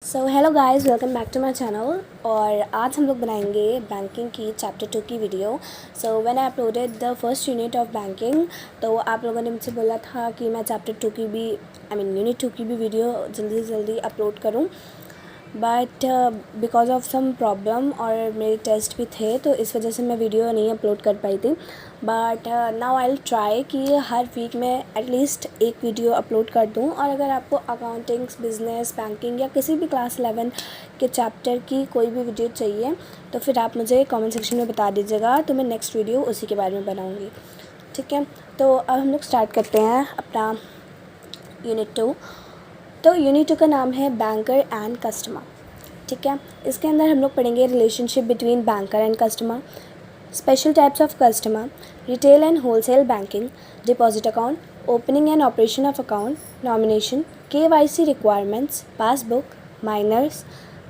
So hello guys, welcome back to my channel. और आज हम लोग बनाएंगे बैंकिंग की चैप्टर 2 की video. So when I uploaded the first unit of banking, तो आप लोगों ने मुझसे बोला था कि मैं चैप्टर 2 की भी यूनिट 2 की भी वीडियो जल्दी से जल्दी अपलोड करूं, but because of some problem और मेरे टेस्ट भी थे, तो इस वजह से मैं वीडियो नहीं अपलोड कर पाई थी। But now I will try कि हर वीक में एटलीस्ट एक वीडियो अपलोड कर दूं। और अगर आपको अकाउंटिंग्स, बिजनेस, बैंकिंग या किसी भी क्लास 11 के चैप्टर की कोई भी वीडियो चाहिए तो फिर आप मुझे कमेंट सेक्शन में बता दीजिएगा, तो मैं नेक्स्ट वीडियो उसी के बारे में बनाऊँगी। ठीक है, तो अब हम लोग स्टार्ट करते हैं अपना यूनिट 2। तो यूनिट 2 का नाम है बैंकर एंड कस्टमर। ठीक है, इसके अंदर हम लोग पढ़ेंगे relationship between banker and customer, special types of customer, retail and wholesale banking, deposit account, opening and operation of account, nomination, KYC requirements, passbook, miners,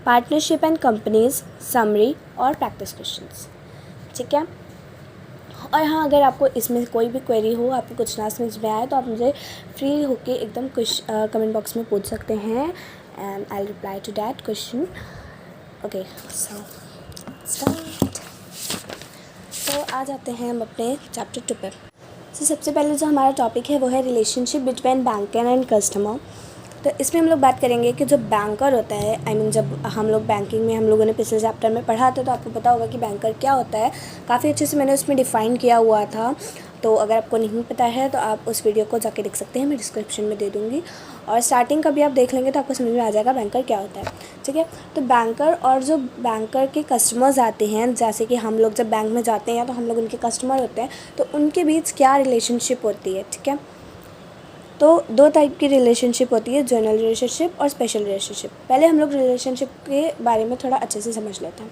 partnership and companies, summary और practice questions. ठीक है, और हाँ, अगर आपको इसमें कोई भी क्वेरी हो, आपको कुछ ना समझ में आए, तो आप मुझे फ्री होके एकदम कमेंट बॉक्स में पूछ सकते हैं and I will reply to that question. Okay, so start. तो आ जाते हैं हम अपने चैप्टर 2 पर। तो सबसे पहले जो हमारा टॉपिक है वो है relationship between banker and customer. तो इसमें हम लोग बात करेंगे कि जो बैंकर होता है, जब हम लोग बैंकिंग में हम लोगों ने पिछले चैप्टर में पढ़ा था, तो आपको पता होगा कि बैंकर क्या होता है। काफ़ी अच्छे से मैंने उसमें डिफ़ाइन किया हुआ था, तो अगर आपको नहीं पता है तो आप उस वीडियो को जाके देख सकते हैं, मैं डिस्क्रिप्शन में दे दूँगी। और स्टार्टिंग का भी आप देख लेंगे तो आपको समझ में आ जाएगा बैंकर क्या होता है। ठीक है, तो बैंकर और जो बैंकर के कस्टमर्स आते हैं, जैसे कि हम लोग जब बैंक में जाते हैं तो हम लोग उनके कस्टमर होते हैं, तो उनके बीच क्या रिलेशनशिप होती है। ठीक है, तो दो टाइप की रिलेशनशिप होती है, जनरल रिलेशनशिप और स्पेशल रिलेशनशिप। पहले हम लोग रिलेशनशिप के बारे में थोड़ा अच्छे से समझ लेते हैं।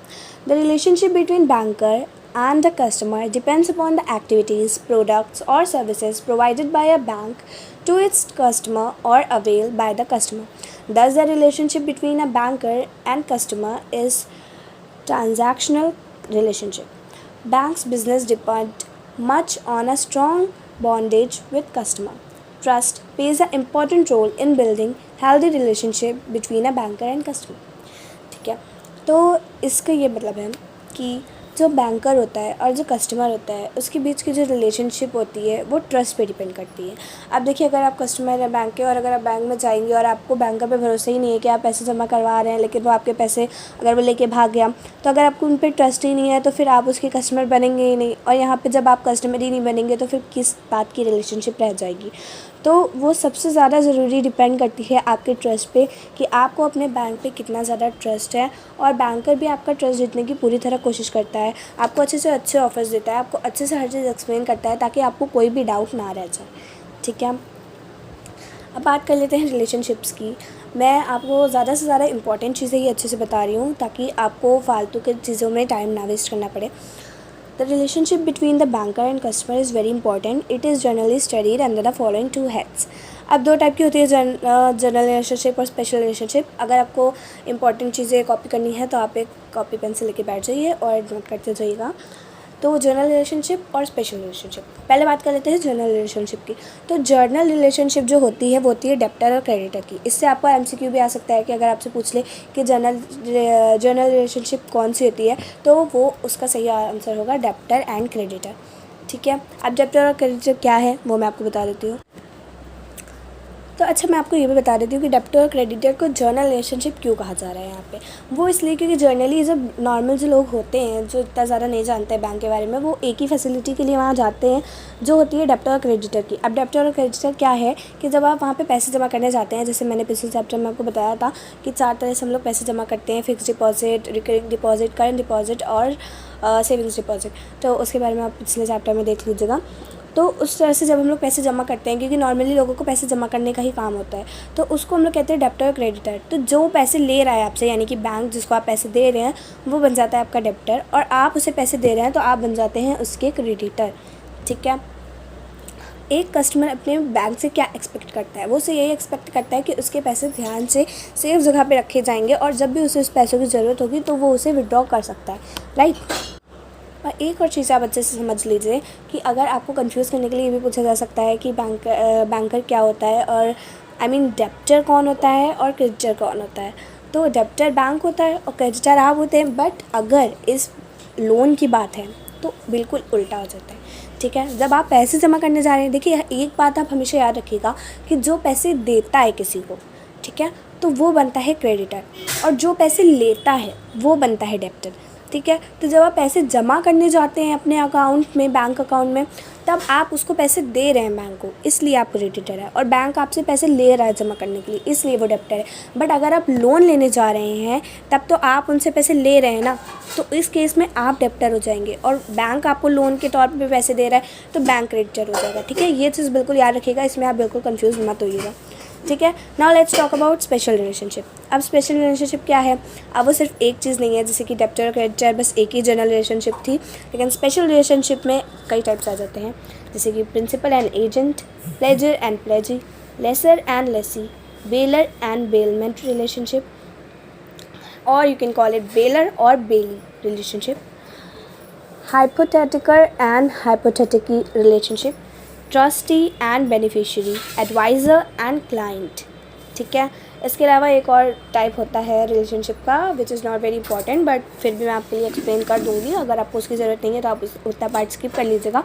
The relationship between banker and the customer depends upon the activities, products or services provided by a bank to its customer or availed by the customer. Thus, the relationship between a banker and customer is transactional relationship. Bank's business depend much on a strong bondage with customer. Trust plays an important role in building healthy relationship between a banker and customer. ठीक है, तो इसका ये मतलब है कि जो banker होता है और जो कस्टमर होता है उसके बीच की जो रिलेशनशिप होती है वो ट्रस्ट पे डिपेंड करती है। अब देखिए, अगर आप कस्टमर हैं बैंक के और अगर आप बैंक में जाएंगे और आपको बैंकर पे भरोसा ही नहीं है कि आप पैसे जमा करवा रहे हैं, लेकिन वो आपके पैसे अगर वो लेके भाग गया, तो अगर आपको उन पर ट्रस्ट ही नहीं है तो फिर आप उसके कस्टमर बनेंगे ही नहीं। और यहाँ पर जब आप कस्टमर ही नहीं बनेंगे तो फिर किस बात की रिलेशनशिप रह जाएगी। तो वो सबसे ज़्यादा ज़रूरी डिपेंड करती है आपके ट्रस्ट पे कि आपको अपने बैंक पे कितना ज़्यादा ट्रस्ट है। और बैंकर भी आपका ट्रस्ट जीतने की पूरी तरह कोशिश करता है, आपको अच्छे से अच्छे ऑफर्स देता है, आपको अच्छे से हर चीज़ एक्सप्लेन करता है ताकि आपको कोई भी डाउट ना रह जाए। ठीक है, अब बात कर लेते हैं रिलेशनशिप्स की। मैं आपको ज़्यादा से ज़्यादा इंपॉर्टेंट चीज़ें ही अच्छे से बता रही हूँ ताकि आपको फालतू के चीज़ों में टाइम ना वेस्ट करना पड़े। The relationship between the banker and customer is very important. It is generally studied under the following two heads. अब दो टाइप की होती है, जनरल रिलेशनशिप और स्पेशल रिलेशनशिप। अगर आपको इंपॉर्टेंट चीज़ें कॉपी करनी है तो आप एक कॉपी पेन से लेके बैठ जाइए और नोट करते जाइएगा। तो जनरल रिलेशनशिप और स्पेशल रिलेशनशिप, पहले बात कर लेते हैं जनरल रिलेशनशिप की। तो जनरल रिलेशनशिप जो होती है वो होती है डेब्टर और क्रेडिटर की। इससे आपको MCQ भी आ सकता है कि अगर आपसे पूछ ले कि जनरल रिलेशनशिप कौन सी होती है, तो वो उसका सही आंसर होगा डेब्टर एंड क्रेडिटर। ठीक है, अब डेब्टर और क्रेडिटर क्या है वो मैं आपको बता देती हूँ। तो अच्छा, मैं आपको ये भी बता देती हूँ कि डेब्टर और क्रेडिटर को जर्नल रिलेशनशिप क्यों कहा जा रहा है यहाँ पे। वो इसलिए क्योंकि जर्नली जब नॉर्मल जो लोग होते हैं जो इतना ज़्यादा नहीं जानते हैं बैंक के बारे में, वो एक ही फैसिलिटी के लिए वहाँ जाते हैं जो होती है डेब्टर और क्रेडिटर की। अब डेब्टर और क्रेडिटर क्या है कि जब आप वहाँ पे पैसे जमा करने जाते हैं, जैसे मैंने पिछले चैप्टर में आपको बताया था कि 4 तरह से हम लोग पैसे जमा करते हैं, fix deposit, recurring deposit, current deposit और सेविंग्स डिपॉजिट। तो उसके बारे में आप पिछले चैप्टर में देख लीजिएगा। तो उस तरह से जब हम लोग पैसे जमा करते हैं, क्योंकि नॉर्मली लोगों को पैसे जमा करने का ही काम होता है, तो उसको हम लोग कहते हैं डेब्टर और क्रेडिटर। तो जो पैसे ले रहा है आपसे, यानी कि बैंक जिसको आप पैसे दे रहे हैं, वो बन जाता है आपका डेब्टर, और आप उसे पैसे दे रहे हैं तो आप बन जाते हैं उसके क्रेडिटर। ठीक है, एक कस्टमर अपने बैंक से क्या एक्सपेक्ट करता है, वो उसे यही एक्सपेक्ट करता है कि उसके पैसे ध्यान से सेफ जगह पे रखे जाएंगे और जब भी उसे उस पैसों की ज़रूरत होगी तो वो उसे विड्रॉ कर सकता है, राइट। और एक और चीज़ आप अच्छे से समझ लीजिए कि अगर आपको कंफ्यूज करने के लिए ये भी पूछा जा सकता है कि बैंकर क्या होता है और डेब्टर कौन होता है और क्रेडिटर कौन होता है। तो डेप्टर बैंक होता है और क्रेडिटर आप होते हैं। बट अगर इस लोन की बात है तो बिल्कुल उल्टा हो जाता है, ठीक है। जब आप पैसे जमा करने जा रहे हैं, देखिए एक बात आप हमेशा याद रखिएगा कि जो पैसे देता है किसी को, ठीक है, तो वो बनता है क्रेडिटर, और जो पैसे लेता है वो बनता है डेप्टर, ठीक है। तो जब आप पैसे जमा करने जाते हैं अपने अकाउंट में, बैंक अकाउंट में, तब आप उसको पैसे दे रहे हैं बैंक को, इसलिए आप क्रेडिटर है, और बैंक आपसे पैसे ले रहा है जमा करने के लिए, इसलिए वो डेप्टर है। बट अगर आप लोन लेने जा रहे हैं तब तो आप उनसे पैसे ले रहे हैं ना, तो इस केस में आप डेप्टर हो जाएंगे, और बैंक आपको लोन के तौर पे पैसे दे रहा है तो बैंक क्रेडिटर हो जाएगा, ठीक है। ये चीज़ बिल्कुल याद रखिएगा, इसमें आप बिल्कुल कन्फ्यूज़ मत होइएगा, ठीक है। Now let's talk about special relationship. अब स्पेशल रिलेशनशिप क्या है? अब वो सिर्फ एक चीज़ नहीं है, जैसे कि डेप्टर और क्रेडिटर बस एक ही जनरल रिलेशनशिप थी, लेकिन स्पेशल रिलेशनशिप में कई टाइप्स आ जाते हैं, जैसे कि principal and agent, pledger and pledgee, lessor and lessee, bailor and bailment relationship, और you can call it bailor और bailee relationship, hypothetical and hypothetical relationship, trustee and beneficiary, adviser and client, ठीक है। इसके अलावा एक और टाइप होता है रिलेशनशिप का which is not very important, but फिर भी मैं आपके लिए एक्सप्लेन कर दूँगी। अगर आपको उसकी ज़रूरत नहीं है तो आप उतना पार्ट स्किप कर लीजिएगा,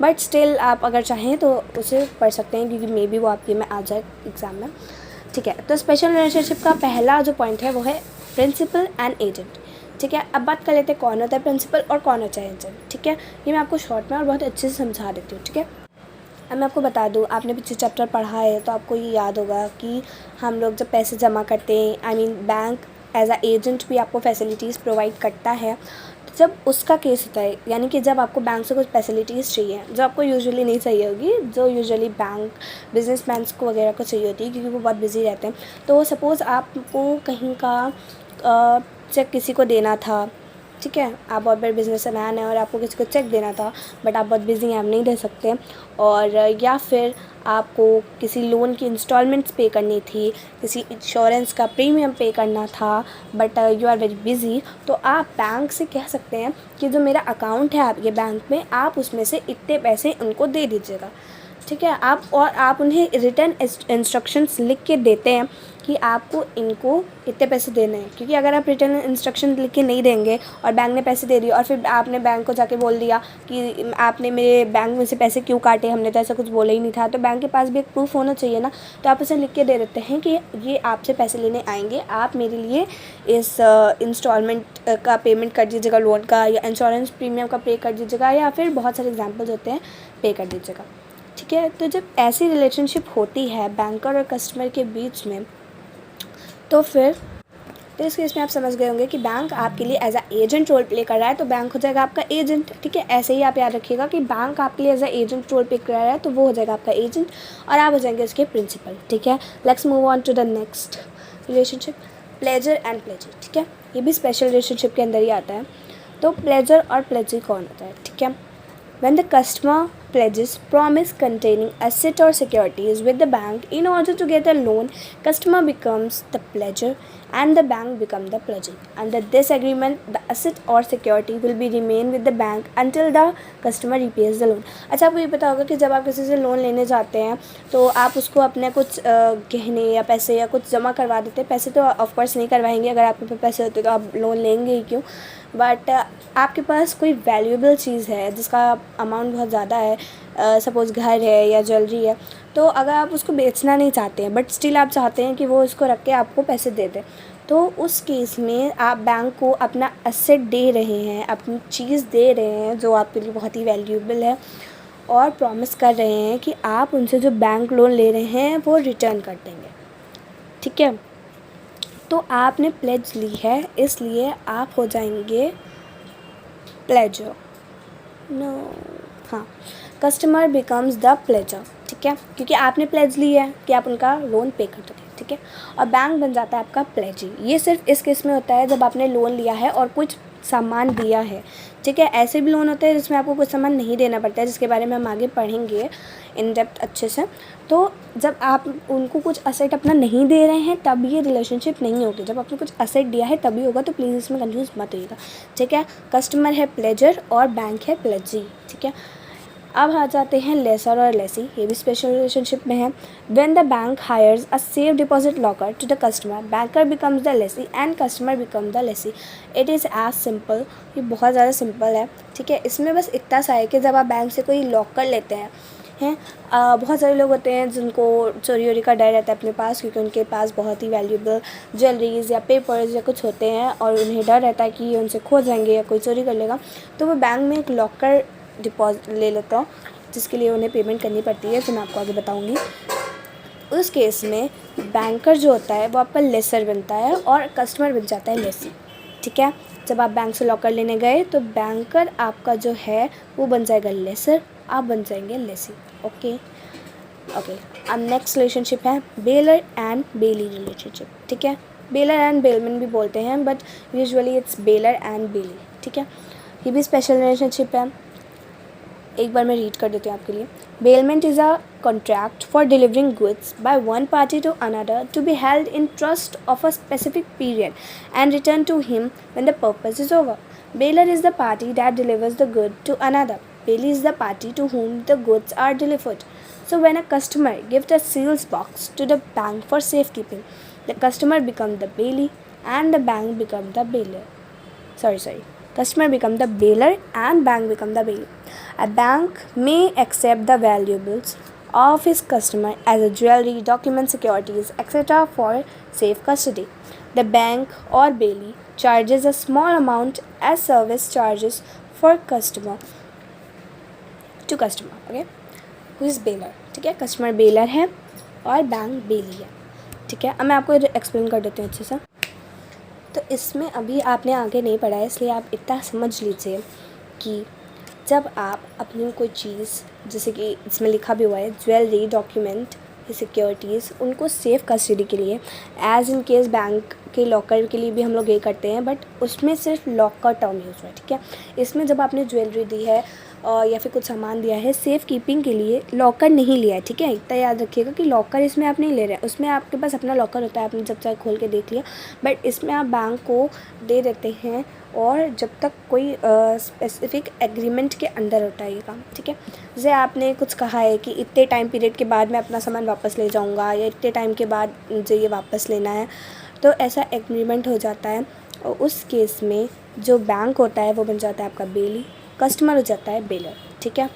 बट स्टिल आप अगर चाहें तो उसे पढ़ सकते हैं, क्योंकि मे बी वो आपके में आ जाए एग्ज़ाम में, ठीक है। तो स्पेशल रिलेशनशिप का पहला जो पॉइंट है वो है प्रिंसिपल एंड एजेंट, ठीक है। अब बात कर लेते हैं कौन होता है प्रिंसिपल और कौन होता है एजेंट, ठीक है। ये मैं आपको शॉर्ट में और बहुत अच्छे से समझा देती हूँ, ठीक है। अब मैं आपको बता दूँ, आपने पीछे चैप्टर पढ़ा है तो आपको ये याद होगा कि हम लोग जब पैसे जमा करते हैं, I mean bank as a agent भी आपको फैसिलिटीज़ प्रोवाइड करता है। तो जब उसका केस होता है, यानी कि जब आपको बैंक से कुछ फैसिलिटीज़ चाहिए जो आपको यूजुअली नहीं चाहिए होगी, जो यूजुअली बैंक बिजनेसमैन को वगैरह को चाहिए होती है, क्योंकि वो बहुत बिजी रहते हैं। तो सपोज़ आपको कहीं का चेक किसी को देना था, ठीक है, आप बहुत बड़े बिजनेसमैन हैं और आपको किसी को चेक देना था, बट आप बहुत बिजी हैं, आप नहीं दे सकते, और या फिर आपको किसी लोन की इंस्टॉलमेंट्स पे करनी थी, किसी इंश्योरेंस का प्रीमियम पे करना था, but you are very busy, तो आप बैंक से कह सकते हैं कि जो मेरा अकाउंट है आपके बैंक में, आप उसमें से इतने पैसे उनको दे दीजिएगा, ठीक है। आप उन्हें रिटर्न इंस्ट्रक्शंस लिख के देते हैं कि आपको इनको इतने पैसे देने हैं, क्योंकि अगर आप रिटर्न इंस्ट्रक्शन लिख के नहीं देंगे और बैंक ने पैसे दे दिए और फिर आपने बैंक को जाके बोल दिया कि आपने मेरे बैंक में से पैसे क्यों काटे, हमने तो ऐसा कुछ बोला ही नहीं था, तो बैंक के पास भी एक प्रूफ होना चाहिए ना। तो आप उसे लिख के दे देते हैं कि ये आपसे पैसे लेने आएंगे, आप मेरे लिए इस इंस्टॉलमेंट का पेमेंट कर दीजिएगा, लोन का या इंश्योरेंस प्रीमियम का पे कर दीजिएगा, या फिर बहुत सारे एग्जाम्पल्स होते हैं, पे कर दीजिएगा, ठीक है। तो जब ऐसी रिलेशनशिप होती है बैंकर और कस्टमर के बीच में, तो फिर इस केस में आप समझ गए होंगे कि बैंक आपके लिए as a agent role play कर रहा है, तो बैंक हो जाएगा आपका एजेंट, ठीक है। ऐसे ही आप याद रखिएगा कि बैंक आपके लिए as a agent role play कर रहा है, तो वो हो जाएगा आपका एजेंट और आप हो जाएंगे उसके प्रिंसिपल, ठीक है। Let's move on to the next relationship, pledger and pledgee, ठीक है। ये भी स्पेशल रिलेशनशिप के अंदर ही आता है। तो प्लेजर और प्लेजी कौन होता है, ठीक है। When the customer pledges promise containing asset or securities with the bank in order to get a loan, customer becomes the pledger and the bank become the pledgee. Under this agreement, the asset or security will be remain with the bank until the customer repays the loan. अच्छा, आपको ये पता होगा कि जब आप किसी से लोन लेने जाते हैं तो आप उसको अपने कुछ गहने या पैसे या कुछ जमा करवा देते हैं। पैसे तो ऑफकोर्स नहीं करवाएंगे, अगर आपके पास पैसे होते तो आप लोन लेंगे ही क्यों, बट आपके पास कोई वैल्यूएबल चीज़ है जिसका अमाउंट बहुत ज़्यादा है, सपोज़ घर है या ज्वेलरी है, तो अगर आप उसको बेचना नहीं चाहते हैं बट स्टिल आप चाहते हैं कि वो उसको रख के आपको पैसे दे दें, तो उस केस में आप बैंक को अपना एसेट दे रहे हैं, अपनी चीज़ दे रहे हैं जो आपके लिए बहुत ही वैल्यूएबल है, और प्रॉमिस कर रहे हैं कि आप उनसे जो बैंक लोन ले रहे हैं वो रिटर्न कर देंगे, ठीक है। तो आपने प्लेज ली है, इसलिए आप हो जाएंगे प्लेजर, नो, हाँ, कस्टमर बिकम्स द प्लेजर, ठीक है, क्योंकि आपने प्लेज ली है कि आप उनका लोन पे कर दोगे, ठीक है, और बैंक बन जाता है आपका प्लेजी। ये सिर्फ इस केस में होता है जब आपने लोन लिया है और कुछ सामान दिया है, ठीक है। ऐसे भी लोन होते हैं जिसमें आपको कुछ सामान नहीं देना पड़ता है, जिसके बारे में हम आगे पढ़ेंगे इन डेप्थ अच्छे से। तो जब आप उनको कुछ असेट अपना नहीं दे रहे हैं तब ये रिलेशनशिप नहीं होगी, जब आपने कुछ असेट दिया है तभी होगा, तो प्लीज़ इसमें कंफ्यूज मत होइएगा, ठीक है। कस्टमर है प्लेजर और बैंक है प्लेजी, ठीक है। अब आ जाते हैं लेसर और लेसी, ये भी स्पेशल रिलेशनशिप में है। When the bank hires a safe deposit locker to the customer, banker becomes the lessee and customer become the lessee. It is as simple, ये बहुत ज़्यादा सिंपल है, ठीक है। इसमें बस इतना सा है कि जब आप बैंक से कोई लॉकर लेते हैं बहुत सारे लोग होते हैं जिनको चोरी वोरी का डर रहता है अपने पास, क्योंकि उनके पास बहुत ही वैल्यूएबल ज्वेलरीज या पेपर्स या कुछ होते हैं और उन्हें डर रहता है कि ये उनसे खो जाएंगे या कोई चोरी कर लेगा, तो वो बैंक में एक लॉकर डिपॉजिट ले लेता हूँ, जिसके लिए उन्हें पेमेंट करनी पड़ती है, जो मैं आपको आगे बताऊँगी। उस केस में बैंकर जो होता है वो आपका लेसर बनता है और कस्टमर बन जाता है लेसी, ठीक है। जब आप बैंक से लॉकर लेने गए तो बैंकर आपका जो है वो बन जाएगा लेसर, आप बन जाएंगे लेसी। ओके। अब नेक्स्ट रिलेशनशिप है बेलर एंड बेली रिलेशनशिप, ठीक है। बेलर एंड बेलमैन भी बोलते हैं, but usually it's bailor and bailee, ठीक है। ये भी स्पेशल रिलेशनशिप है, एक बार मैं रीड कर देती हूँ आपके लिए। Bailment is a contract for delivering goods by one party to another to be held in trust of a specific period and return to him when the purpose is over. Bailor is the party that delivers the good to another. Bailey is the party to whom the goods are delivered. So when a customer gives a seals box to the bank for safekeeping, the customer becomes the Bailey and the bank becomes the bailor. Sorry. Customer become the bailor and bank become the bailor. A bank may accept the valuables of his customer as a jewelry, documents, securities, etc. for safe custody. The bank or bailey charges a small amount as service charges for customer to customer. Okay, who is bailor? ठीक है, customer baler है और bank बेली है, ठीक है। अब मैं आपको एक्सप्लेन कर देती हूँ अच्छे से। तो इसमें अभी आपने आगे नहीं पढ़ा है, इसलिए आप इतना समझ लीजिए कि जब आप अपनी कोई चीज़, जैसे कि इसमें लिखा भी हुआ है ज्वेलरी, डॉक्यूमेंट, सिक्योरिटीज़, उनको सेफ कस्टडी के लिए एज इन केस बैंक के लॉकर के लिए भी हम लोग ये करते हैं, बट उसमें सिर्फ लॉक का टर्म यूज़ हुआ है, ठीक है। इसमें जब आपने ज्वेलरी दी है या फिर कुछ सामान दिया है सेफ़ कीपिंग के लिए, लॉकर नहीं लिया है, ठीक है। इतना याद रखिएगा कि लॉकर इसमें आप नहीं ले रहे हैं, उसमें आपके पास अपना लॉकर होता है, आपने जब चाहे खोल के देख लिया, बट इसमें आप बैंक को दे देते हैं और जब तक कोई स्पेसिफिक एग्रीमेंट के अंदर होता है ये काम, ठीक है। जैसे आपने कुछ कहा है कि इतने टाइम पीरियड के बाद मैं अपना सामान वापस ले जाऊंगा या इतने टाइम के बाद मुझे ये वापस लेना है, तो ऐसा एग्रीमेंट हो जाता है और उस केस में जो बैंक होता है वो बन जाता है आपका बेली, कस्टमर हो जाता है बेलर, ठीक है।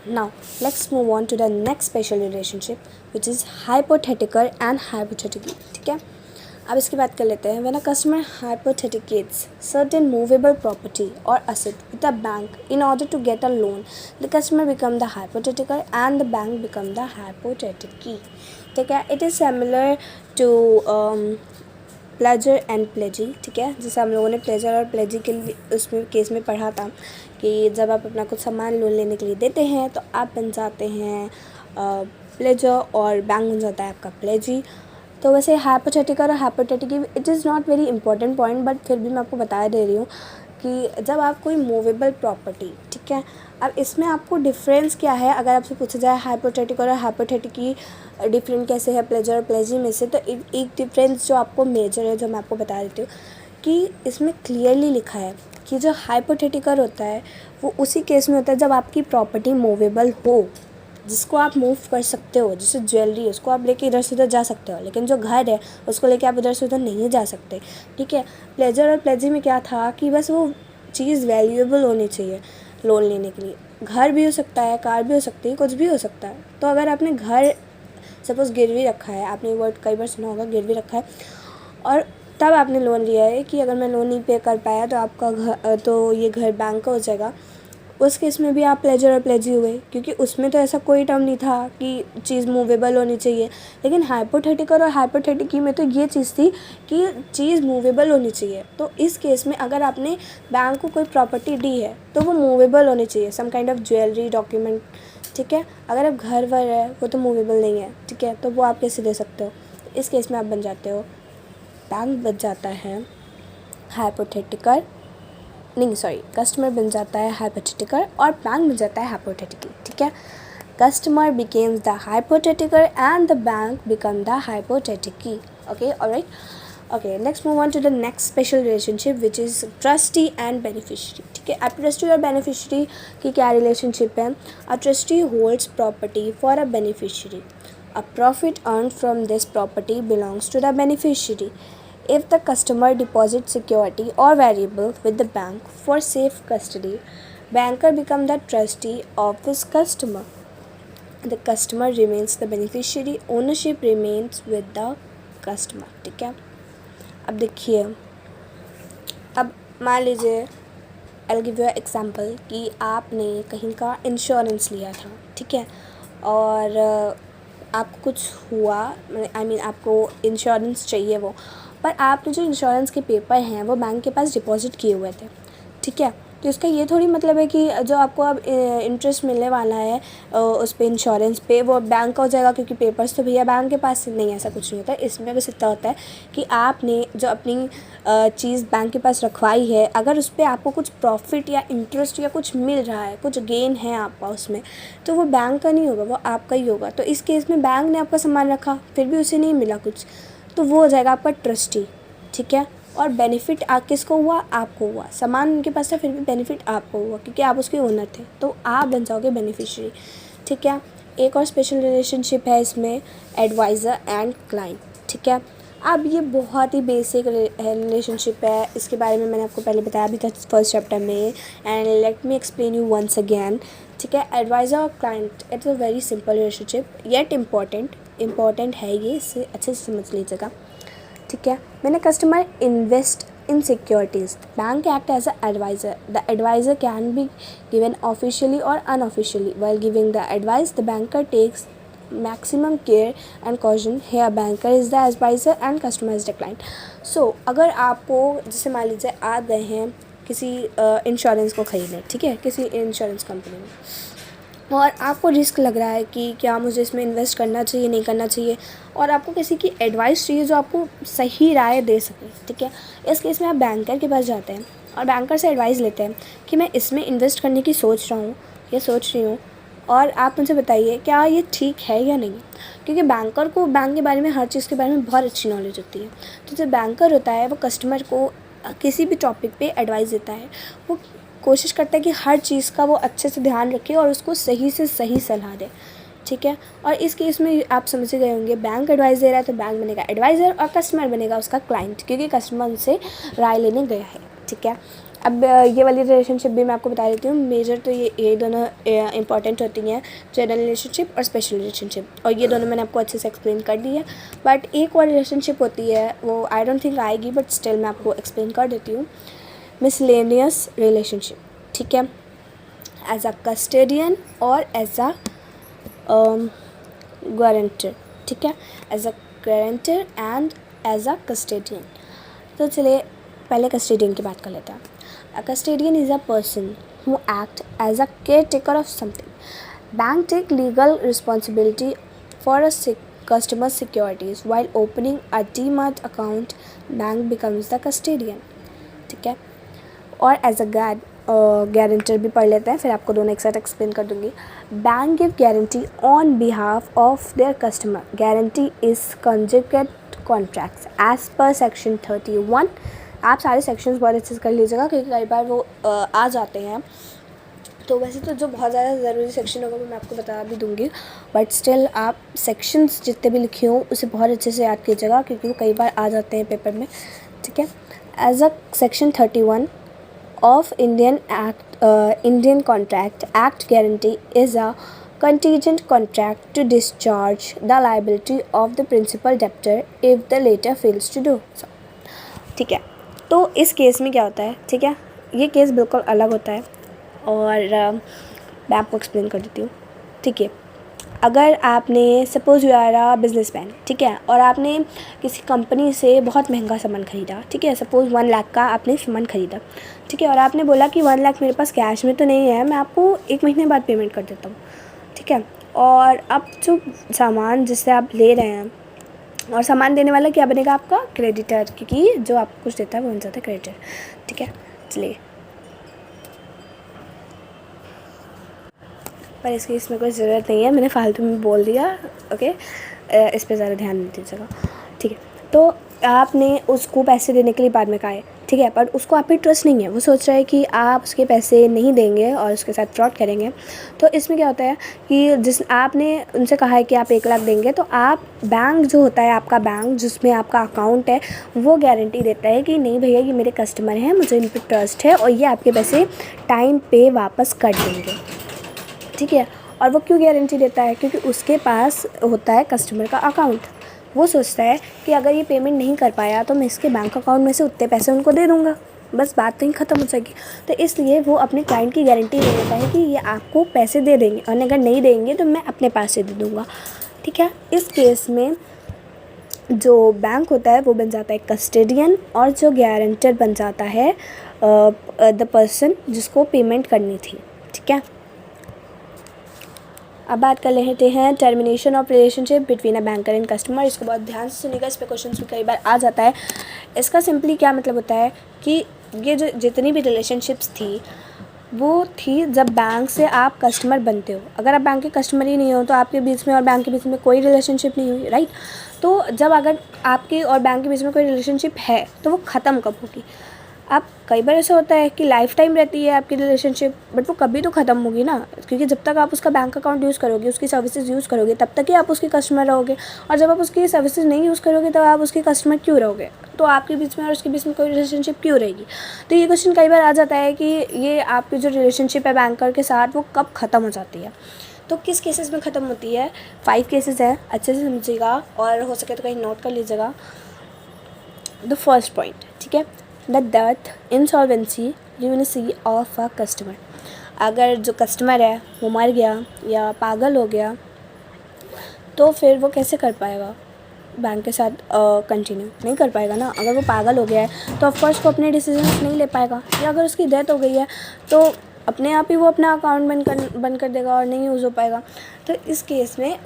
Now let's move on to the next special relationship which is hypothetical and hypothetical, ठीक है। अब इसकी बात कर लेते हैं। When a customer hypothecates certain movable property और asset with a bank in order to get a loan, the customer become the hypothetical and the bank become the hypothecatee, ठीक है। It is similar to pledger and pledgee, ठीक है। जैसे हम लोगों ने pleasure और प्लेजी के लिए उसमें केस में पढ़ा था कि जब आप अपना कुछ सामान लोन लेने के लिए देते हैं तो आप बन जाते हैं प्लेजर और बैंक बन जाता है आपका प्लेजी। तो वैसे हाइपोथेटिकल और hypothecatee it is not very important point, but फिर भी मैं आपको बता दे रही हूँ कि जब आप कोई मूवेबल प्रॉपर्टी, ठीक है। अब इसमें आपको डिफरेंस क्या है, अगर आपसे पूछा जाए हाइपोथेटिकल और हाइपोथेटिकी डिफरेंट कैसे है प्लेजर और प्लेजी में से, तो एक डिफरेंस जो आपको मेजर है, जो मैं आपको बता देती हूँ कि इसमें क्लियरली लिखा है कि जो हाइपोथेटिकल होता है वो उसी केस में होता है जब आपकी प्रॉपर्टी मूवेबल हो, जिसको आप मूव कर सकते हो। जैसे ज्वेलरी है उसको आप लेके इधर से उधर जा सकते हो, लेकिन जो घर है उसको लेके आप इधर से उधर नहीं जा सकते, ठीक है। प्लेजर और प्लेजी में क्या था कि बस वो चीज़ वैल्यूएबल होनी चाहिए लोन लेने के लिए। घर भी हो सकता है, कार भी हो सकती है, कुछ भी हो सकता है। तो अगर आपने घर सपोज़ गिरवी रखा है, आपने वर्ड कई बार सुना होगा गिरवी रखा है, और तब आपने लोन लिया है कि अगर मैं लोन नहीं पे कर पाया तो आपका घर, तो ये घर बैंक का हो जाएगा, उस केस में भी आप प्लेजर और प्लेजी हुए, क्योंकि उसमें तो ऐसा कोई टर्म नहीं था कि चीज़ मूवेबल होनी चाहिए। लेकिन हाइपोथेटिकल और हाइपोथेटिकी में तो ये चीज़ थी कि चीज़ मूवेबल होनी चाहिए। तो इस केस में अगर आपने बैंक को कोई प्रॉपर्टी दी है तो वो मूवेबल होनी चाहिए, some kind of jewellery, document, ठीक है। अगर आप घर वर है वो तो मूवेबल नहीं है, ठीक है, तो वो आप कैसे दे सकते हो। इस केस में आप बन जाते हो, बैंक बन जाता है हाइपोथेटिकल, नहीं सॉरी, कस्टमर बन जाता है हाइपोथेटिकल और बैंक बन जाता है हाइपोथेटिकल, ठीक है। Customer becomes the hypothetical and the bank become the hypothecatee, okay, alright. Okay, let's move on to the next special relationship which is trustee and beneficiary, ठीक है। ठीक है। अब ट्रस्टी और बेनिफिशियरी की क्या रिलेशनशिप है? A trustee holds property for a beneficiary. A profit earn from this property belongs to the beneficiary. If the customer deposits security or variable with the bank for safe custody, banker become the trustee of his customer. The customer remains the beneficiary. Ownership remains with the customer. ठीक है। अब देखिए, अब मान लीजिए I'll give you an example कि आपने कहीं का इंश्योरेंस लिया था, ठीक है, और आपको कुछ हुआ, आई मीन आपको इंश्योरेंस चाहिए वो, पर आपने जो इंश्योरेंस के पेपर हैं वो बैंक के पास डिपॉजिट किए हुए थे, ठीक है। तो इसका ये थोड़ी मतलब है कि जो आपको अब इंटरेस्ट मिलने वाला है उस पे इंश्योरेंस पे वो बैंक का हो जाएगा, क्योंकि पेपर्स तो भैया बैंक के पास नहीं, ऐसा कुछ नहीं होता। इसमें बस इतना होता है कि आपने जो अपनी चीज़ बैंक के पास रखवाई है, अगर उस पर आपको कुछ प्रॉफिट या इंटरेस्ट या कुछ मिल रहा है, कुछ गेन है आपका उसमें, तो वो बैंक का नहीं होगा, वो आपका ही होगा। तो इस केस में बैंक ने आपका सामान रखा, फिर भी उसे नहीं मिला कुछ, तो वो हो जाएगा आपका ट्रस्टी, ठीक है। और बेनिफिट किसको हुआ? आपको हुआ। सामान उनके पास था, फिर भी बेनिफिट आपको हुआ, क्योंकि आप उसके ओनर थे, तो आप बन जाओगे बेनिफिशियरी, ठीक है। एक और स्पेशल रिलेशनशिप है इसमें, एडवाइज़र एंड क्लाइंट, ठीक है। अब ये बहुत ही बेसिक रिलेशनशिप है, इसके बारे में मैंने आपको पहले बताया भी था फर्स्ट चैप्टर में, and let me explain you once again, ठीक है। एडवाइज़र और client, it's a very simple relationship, yet important है ये, इसे अच्छे से समझ लीजिएगा, ठीक है। मैंने customer invest in securities, bank act as a adviser. The adviser can be given officially और unofficially. While giving the advice the banker takes maximum care and caution. Here banker is the adviser and customer is the client. So अगर आपको, जैसे मान लीजिए आप गए हैं किसी इंश्योरेंस को ख़रीदने, ठीक है, किसी इंश्योरेंस कंपनी में, और आपको रिस्क लग रहा है कि क्या मुझे इसमें इन्वेस्ट करना चाहिए, नहीं करना चाहिए, और आपको किसी की एडवाइस चाहिए जो आपको सही राय दे सके, ठीक है। इस केस में आप बैंकर के पास जाते हैं और बैंकर से एडवाइस लेते हैं कि मैं इसमें इन्वेस्ट करने की सोच रहा हूँ या सोच रही हूँ, और आप मुझे बताइए क्या ये ठीक है या नहीं, क्योंकि बैंकर को बैंक के बारे में, हर चीज़ के बारे में बहुत अच्छी नॉलेज होती है। तो जो बैंकर होता है वो कस्टमर को किसी भी टॉपिक पे एडवाइस देता है, वो कोशिश करता है कि हर चीज़ का वो अच्छे से ध्यान रखे और उसको सही से सही सलाह दे, ठीक है। और इस केस में आप समझ गए होंगे, बैंक एडवाइस दे रहा है तो बैंक बनेगा एडवाइज़र और कस्टमर बनेगा उसका क्लाइंट, क्योंकि कस्टमर उनसे राय लेने गया है, ठीक है। अब ये वाली रिलेशनशिप भी मैं आपको बता देती हूँ। मेजर तो ये दोनों इंपॉर्टेंट होती हैं, जनरल रिलेशनशिप और स्पेशल रिलेशनशिप, और ये दोनों मैंने आपको अच्छे से एक्सप्लेन कर दी है। बट एक और रिलेशनशिप होती है, वो आई डोंट थिंक आएगी, बट स्टिल मैं आपको एक्सप्लेन कर देती हूँ। मिसलेनियस रिलेशनशिप, ठीक है, एज अ कस्टोडियन और एज अ गारंटर, ठीक है, as a guarantor and as a custodian. तो चलिए पहले कस्टोडियन की बात कर लेते हैं। A custodian is a person who act as a care taker of something. Bank take legal responsibility for a customer securities while opening a demat account. Bank becomes the custodian, ठीक है। और as a guarantor भी पढ़ लेते हैं, फिर आपको दोनों एक साथ एक्सप्लेन कर दूंगी। Bank give guarantee on behalf of their customer. Guarantee is conjugate contracts as per section 31। आप सारे सेक्शंस बहुत अच्छे से कर लीजिएगा, क्योंकि कई बार वो आ जाते हैं। तो वैसे तो जो बहुत ज़्यादा ज़रूरी सेक्शन होगा वो मैं आपको बता भी दूंगी, बट स्टिल आप सेक्शंस जितने भी लिखे हों उसे बहुत अच्छे से याद कीजिएगा, क्योंकि वो कई बार आ जाते हैं पेपर में, ठीक है। As a section 31 of Indian Contract Act, guarantee is a contingent contract to discharge the liability of the principal debtor if the latter fails to do so, ठीक है। तो इस केस में क्या होता है, ठीक है, ये केस बिल्कुल अलग होता है, और मैं आपको एक्सप्लेन कर देती हूँ, ठीक है। अगर आपने, suppose you are a businessman, ठीक है, और आपने किसी कंपनी से बहुत महंगा सामान ख़रीदा, ठीक है, सपोज़ 1 लाख का आपने सामान ख़रीदा, ठीक है, और आपने बोला कि 1 लाख मेरे पास कैश में तो नहीं है, मैं आपको 1 महीने बाद पेमेंट कर देता हूँ, ठीक है। और अब जो सामान जिससे आप ले रहे हैं, और सामान देने वाला क्या बनेगा? आपका क्रेडिटर, क्योंकि जो आपको कुछ देता है वो बन जाता है क्रेडिटर, ठीक है। चलिए, पर इसकी इसमें कोई ज़रूरत नहीं है, मैंने फालतू में बोल दिया, ओके। इस पे ज़्यादा ध्यान नहीं दीजिएगा, ठीक है। तो आपने उसको पैसे देने के लिए बाद में कहा है, ठीक है, पर उसको आप पे ट्रस्ट नहीं है, वो सोच रहा है कि आप उसके पैसे नहीं देंगे और उसके साथ फ्रॉड करेंगे। तो इसमें क्या होता है कि जिस आपने उनसे कहा है कि आप 1 लाख देंगे, तो आप बैंक जो होता है आपका बैंक जिसमें आपका अकाउंट है, वो गारंटी देता है कि नहीं भैया ये मेरे कस्टमर हैं, मुझे इन पर ट्रस्ट है और ये आपके पैसे टाइम पे वापस कर देंगे। ठीक है, और वो क्यों गारंटी देता है? क्योंकि उसके पास होता है कस्टमर का अकाउंट। वो सोचता है कि अगर ये पेमेंट नहीं कर पाया तो मैं इसके बैंक अकाउंट में से उतने पैसे उनको दे दूँगा, बस बात नहीं ख़त्म हो जाएगी। तो इसलिए वो अपने क्लाइंट की गारंटी ले लेता है कि ये आपको पैसे दे देंगे और अगर नहीं देंगे तो मैं अपने पास से दे दूँगा। ठीक है, इस केस में जो बैंक होता है वो बन जाता है कस्टोडियन और जो गारंटर बन जाता है द पर्सन जिसको पेमेंट करनी थी। ठीक है, अब बात कर लेते हैं termination of relationship between a banker and customer. इसको बहुत ध्यान से सुनिएगा, इस पे क्वेश्चन भी कई बार आ जाता है। इसका सिंपली क्या मतलब होता है कि ये जो जितनी भी रिलेशनशिप्स थी वो थी जब बैंक से आप कस्टमर बनते हो। अगर आप बैंक के कस्टमर ही नहीं हो तो आपके बीच में और बैंक के बीच में कोई रिलेशनशिप नहीं हुई, राइट। तो जब अगर आपके और बैंक के बीच में कोई रिलेशनशिप है तो वो ख़त्म कब होगी? अब कई बार ऐसा होता है कि लाइफ टाइम रहती है आपकी रिलेशनशिप, बट वो कभी तो ख़त्म होगी ना, क्योंकि जब तक आप उसका बैंक अकाउंट यूज़ करोगे, उसकी सर्विसेज यूज़ करोगे, तब तक ही आप उसके कस्टमर रहोगे। और जब आप उसकी सर्विसेज नहीं यूज़ करोगे तब आप उसके कस्टमर क्यों रहोगे? तो आपके बीच में और उसके बीच में कोई रिलेशनशिप क्यों रहेगी? तो ये क्वेश्चन कई बार आ जाता है कि ये आपकी जो रिलेशनशिप है बैंकर के साथ वो कब ख़त्म हो जाती है। तो किस केसेस में ख़त्म होती है? 5 केसेस हैं, अच्छे से समझिएगा और हो सके तो कहीं नोट कर लीजिएगा। द फर्स्ट पॉइंट, ठीक है, the death, insolvency, lunacy of a customer. अगर जो कस्टमर है वो मर गया या पागल हो गया तो फिर वो कैसे कर पाएगा बैंक के साथ कंटिन्यू? नहीं कर पाएगा ना। अगर वो पागल हो गया है तो ऑफकोर्स वो अपने डिसीजन नहीं ले पाएगा, या अगर उसकी डेथ हो गई है तो अपने आप ही वो अपना अकाउंट बंद कर देगा और नहीं यूज़ हो पाएगा। तो इस केस में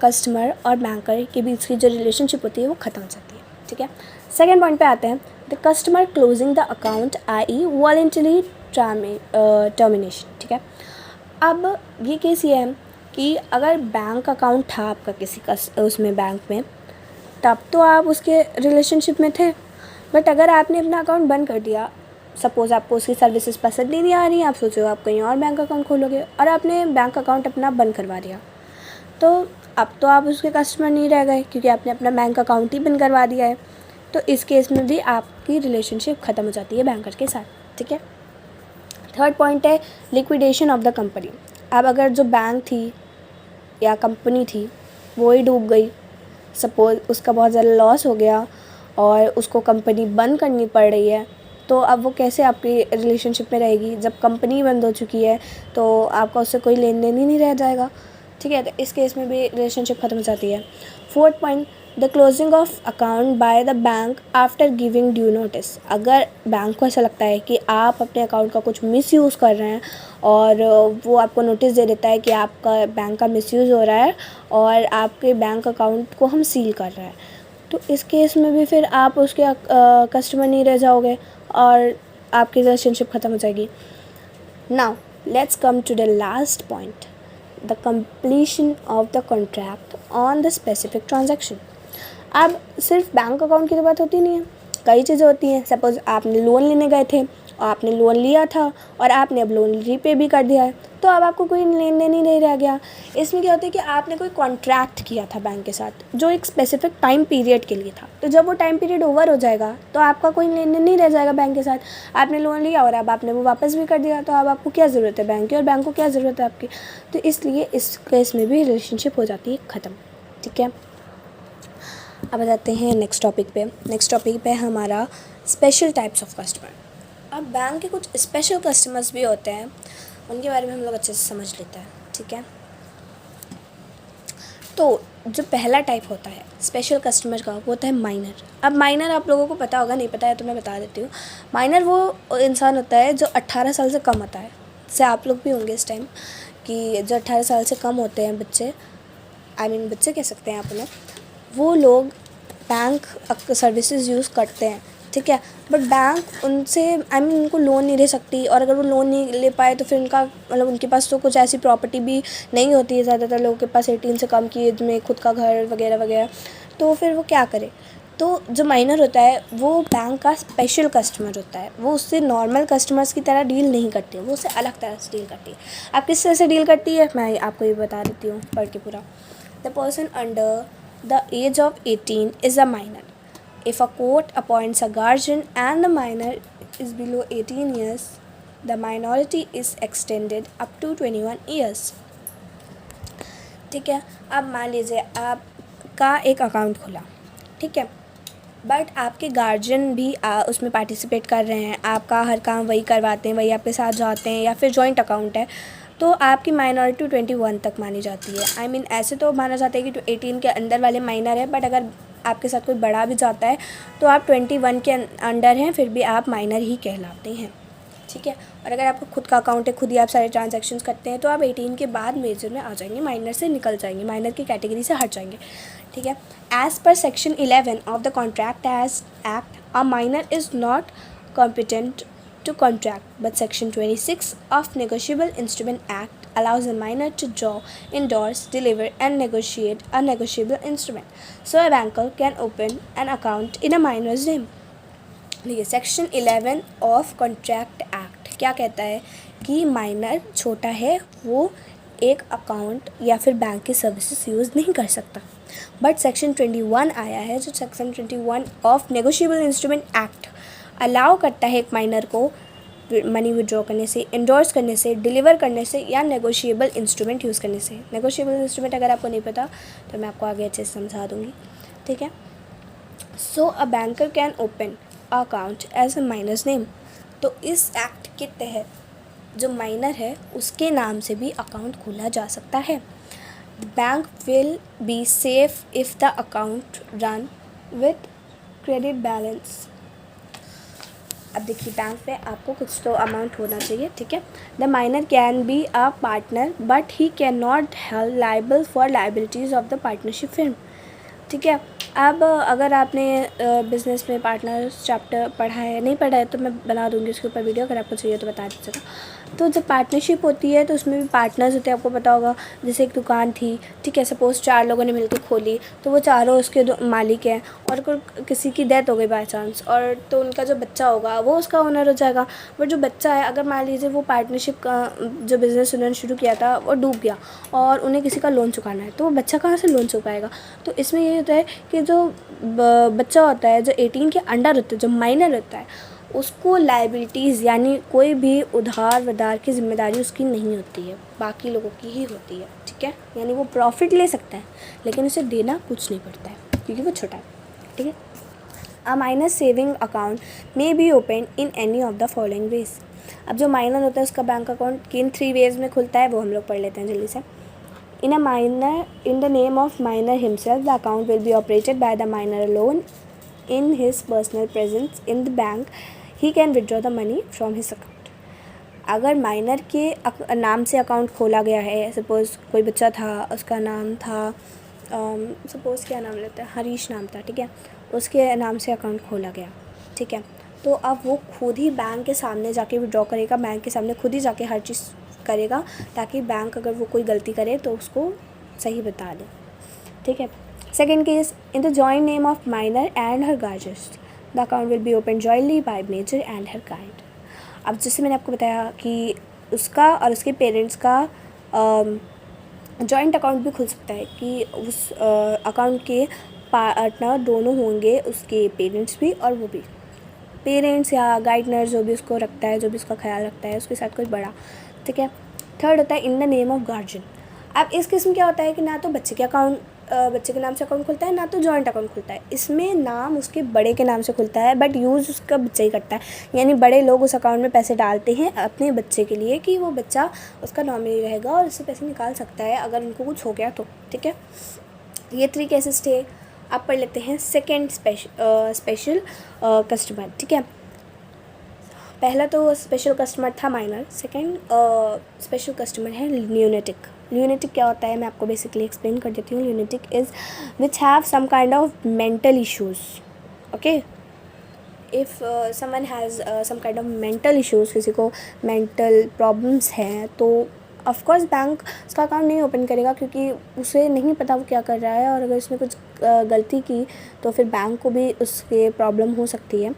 कस्टमर और बैंकर के बीच की जो रिलेशनशिप होती है वो ख़त्म हो जाती है। ठीक है, सेकेंड पॉइंट पे आते हैं, the customer closing the account I voluntary termination. ठीक है, अब ये केस ये है कि अगर बैंक अकाउंट था आपका किसी का उसमें बैंक में, तब तो आप उसके रिलेशनशिप में थे। बट अगर आपने अपना अकाउंट बंद कर दिया, सपोज़ आपको उसकी सर्विसेज पसंद नहीं आ रही, आप सोचो आप कहीं और बैंक अकाउंट खोलोगे और आपने बैंक अकाउंट अपना बंद करवा दिया, तो अब तो आप उसके कस्टमर नहीं रह गए क्योंकि आपने अपना बैंक अकाउंट ही बंद करवा दिया है। तो इस केस में भी आपकी रिलेशनशिप ख़त्म हो जाती है बैंकर के साथ। ठीक है, थर्ड पॉइंट है लिक्विडेशन ऑफ द कंपनी। अब अगर जो बैंक थी या कंपनी थी वो ही डूब गई, सपोज़ उसका बहुत ज़्यादा लॉस हो गया और उसको कंपनी बंद करनी पड़ रही है, तो अब वो कैसे आपकी रिलेशनशिप में रहेगी? जब कंपनी बंद हो चुकी है तो आपका उससे कोई लेन देन ही नहीं रह जाएगा। ठीक है, तो इस केस में भी रिलेशनशिप ख़त्म हो जाती है। Fourth point, the closing of account by the bank after giving due notice. अगर बैंक को ऐसा लगता है कि आप अपने अकाउंट का कुछ मिसयूज़ कर रहे हैं और वो आपको नोटिस दे देता है कि आपका बैंक का मिसयूज़ हो रहा है और आपके बैंक अकाउंट को हम सील कर रहे हैं, तो इस केस में भी फिर आप उसके कस्टमर नहीं रह जाओगे और आपकी रिलेशनशिप ख़त्म हो जाएगी। Now let's come to the last point, the completion of the contract on the specific transaction. अब सिर्फ बैंक अकाउंट की तो बात होती नहीं है, कई चीज़ें होती हैं। सपोज़ आपने लोन लेने गए थे और आपने लोन लिया था और आपने अब लोन रीपे भी कर दिया है, तो अब आपको कोई लेन देन ही नहीं रह गया। इसमें क्या होता है कि आपने कोई कॉन्ट्रैक्ट किया था बैंक के साथ जो एक स्पेसिफिक टाइम पीरियड के लिए था, तो जब वो टाइम पीरियड ओवर हो जाएगा तो आपका कोई लेन देन नहीं रह जाएगा बैंक के साथ। आपने लोन लिया और अब आपने वो वापस भी कर दिया, तो अब आपको क्या ज़रूरत है बैंक की और बैंक को क्या ज़रूरत है आपकी? तो इसलिए इस केस में भी रिलेशनशिप हो जाती है ख़त्म। ठीक है, अब आ जाते हैं नेक्स्ट टॉपिक पे। नेक्स्ट टॉपिक पे हमारा स्पेशल टाइप्स ऑफ कस्टमर। अब बैंक के कुछ स्पेशल कस्टमर्स भी होते हैं, उनके बारे में हम लोग अच्छे से समझ लेते हैं। ठीक है, तो जो पहला टाइप होता है स्पेशल कस्टमर का वो होता है माइनर। अब माइनर आप लोगों को पता होगा, नहीं पता है तो मैं बता देती हूँ। माइनर वो इंसान होता है जो 18 साल से कम होता है, जैसे आप लोग भी होंगे इस टाइम कि जो 18 साल से कम होते हैं बच्चे, बच्चे कह सकते हैं आप उन्हें, वो लोग बैंक सर्विसेज यूज़ करते हैं। ठीक है, बट बैंक उनसे उनको लोन नहीं दे सकती, और अगर वो लोन नहीं ले पाए तो फिर उनका उनके पास तो कुछ ऐसी प्रॉपर्टी भी नहीं होती है। ज़्यादातर लोगों के पास 18 से कम की एज में खुद का घर वगैरह वगैरह, तो फिर वो क्या करे? तो जो माइनर होता है वो बैंक का स्पेशल कस्टमर होता है, वो उससे नॉर्मल कस्टमर्स की तरह डील नहीं करती है, वो उससे अलग तरह से डील करती है। आप किस तरह से डील करती है मैं आपको ये बता देती हूँ पढ़ के पूरा। The person under the age of 18 is a minor. If a court appoints a guardian and the minor is below 18 years, the minority is extended up to 21 years. ठीक है, अब मान लीजिए आपका एक अकाउंट खुला, ठीक है, बट आपके गार्जियन भी उसमें पार्टिसिपेट कर रहे हैं, आपका हर काम वही करवाते हैं, वही आपके साथ जाते हैं, या फिर जॉइंट अकाउंट है, तो आपकी माइनॉरिटी 21 तक मानी जाती है। आई मीन ऐसे तो माना जाता है कि 18 के अंदर वाले माइनर है, बट अगर आपके साथ कोई बड़ा भी जाता है तो आप 21 के अंडर हैं, फिर भी आप माइनर ही कहलाते हैं। ठीक है, और अगर आपका खुद का अकाउंट है, खुद ही आप सारे ट्रांजैक्शंस करते हैं, तो आप 18 के बाद मेजर में आ जाएंगे, माइनर से निकल जाएंगे, माइनर की कैटेगरी से हट जाएंगे। ठीक है, as per section 11 of the contract act a minor is not competent to contract, but section 26 of negotiable instrument act allows a minor to draw, endorse, deliver and negotiate a negotiable instrument, so a banker can open an account in a minor's name. देखिए, section 11 of contract act क्या कहता है कि minor छोटा है, वो एक account या फिर बैंक की सर्विसेज यूज़ नहीं कर सकता, बट सेक्शन 21 आया है, जो section 21 of negotiable instrument act allow करता है एक माइनर को मनी विड्रॉ करने से, इंडोर्स करने से, डिलीवर करने से या नेगोशिएबल इंस्ट्रूमेंट यूज़ करने से। नेगोशिएबल इंस्ट्रूमेंट अगर आपको नहीं पता तो मैं आपको आगे अच्छे से समझा दूँगी। ठीक है, so a banker can open account as a minor's name. तो इस एक्ट के तहत जो माइनर है उसके नाम से भी अकाउंट खोला जा सकता है। Bank will be safe if the account run with credit balance. अब देखिए, बैंक पे आपको कुछ तो अमाउंट होना चाहिए। ठीक है, the minor can be a partner but he can not held liable for liabilities of the partnership firm. ठीक है, अब अगर आपने बिज़नेस में पार्टनर्स चैप्टर पढ़ा है, नहीं पढ़ा है तो मैं बना दूँगी उसके ऊपर वीडियो, अगर आपको चाहिए तो बता दीजिएगा। तो जब पार्टनरशिप होती है तो उसमें भी पार्टनर्स होते हैं, आपको पता होगा। जैसे एक दुकान थी, ठीक है, सपोज़ 4 लोगों ने मिलकर खोली, तो वो चारों उसके मालिक हैं, और किसी की डेथ हो गई बाय चांस, और तो उनका जो बच्चा होगा वो उसका ओनर हो जाएगा। बट जो बच्चा है, अगर मान लीजिए वो पार्टनरशिप का जो बिज़नेस उन्होंने शुरू किया था वो डूब गया और उन्हें किसी का लोन चुकाना है, तो वो बच्चा कहाँ से लोन चुकाएगा। तो इसमें ये होता है कि जो बच्चा होता है, जो 18 के अंडर होता है, जो माइनर होता है, उसको लाइबिलिटीज़ यानी कोई भी उधार वधार की जिम्मेदारी उसकी नहीं होती है, बाकी लोगों की ही होती है। ठीक है, यानी वो प्रॉफिट ले सकता है लेकिन उसे देना कुछ नहीं पड़ता है क्योंकि वो छोटा है। ठीक है, a minor saving account may be open in any of the following veg. अब जो माइनर होता है उसका बैंक अकाउंट किन 3 वेज में खुलता है वो हम लोग पढ़ लेते हैं जल्दी से। In the name of minor himself, the account will be operated by the minor alone. In his personal presence in the bank, he can withdraw the money from his account. अगर माइनर के नाम से account खोला गया है, suppose कोई बच्चा था, उसका नाम था सपोज़ क्या नाम लेते हैं, हरीश नाम था, ठीक है, उसके नाम से अकाउंट खोला गया। ठीक है, तो अब वो खुद ही बैंक के सामने जाके विड्रॉ करेगा, बैंक के सामने खुद ही जाके हर चीज़ करेगा, ताकि बैंक अगर वो कोई गलती करे तो उसको सही बता दे। ठीक है, second case, in the joint name of minor and her guardians, the account will be open jointly by major and her guide. अब जैसे मैंने आपको बताया कि उसका और उसके पेरेंट्स का जॉइंट अकाउंट भी खुल सकता है कि उस अकाउंट के पार्टनर दोनों होंगे, उसके पेरेंट्स भी और वो भी, पेरेंट्स या गाइडनर जो भी उसको रखता है, जो भी उसका ख्याल रखता है, उसके साथ कोई बड़ा। ठीक है, थर्ड होता है in the name of guardian. अब इस किस्म क्या होता है कि ना तो बच्चे के नाम से अकाउंट खुलता है, ना तो जॉइंट अकाउंट खुलता है। इसमें नाम उसके बड़े के नाम से खुलता है बट यूज़ उसका बच्चा ही करता है, यानी बड़े लोग उस अकाउंट में पैसे डालते हैं अपने बच्चे के लिए कि वो बच्चा उसका नॉमिनी रहेगा और उससे पैसे निकाल सकता है अगर उनको कुछ हो गया तो। ठीक है, ये 3 केसेस थे। आप पढ़ लेते हैं सेकेंड स्पेशल कस्टमर। ठीक है, पहला तो स्पेशल कस्टमर था माइनर, सेकेंड स्पेशल कस्टमर है ल्यूनेटिक। ल्यूनेटिक क्या होता है मैं आपको बेसिकली एक्सप्लेन कर देती हूँ। Lunatic is which have some kind of mental issues. Okay, if someone has some kind of mental issues, किसी को मेंटल प्रॉब्लम्स हैं, तो ऑफकोर्स बैंक उसका अकाउंट नहीं ओपन करेगा क्योंकि उसे नहीं पता वो क्या कर रहा है, और अगर उसने कुछ गलती की तो फिर बैंक को भी उसके प्रॉब्लम हो सकती है,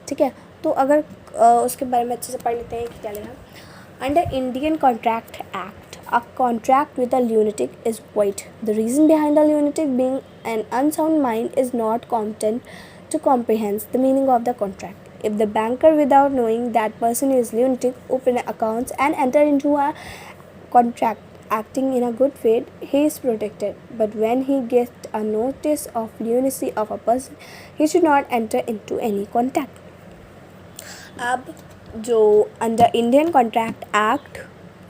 ठीक है। तो अगर उसके बारे में अच्छे से पढ़ लेते हैं कि क्या लिखा। Under Indian contract act, a contract with a lunatic is void. The reason behind the lunatic being an unsound mind is not competent to comprehend the meaning of the contract. If the banker, without knowing that person is lunatic, open accounts and enter into a contract acting in a good faith, he is protected. But when he gets a notice of lunacy of a person, he should not enter into any contract. अब जो under Indian contract act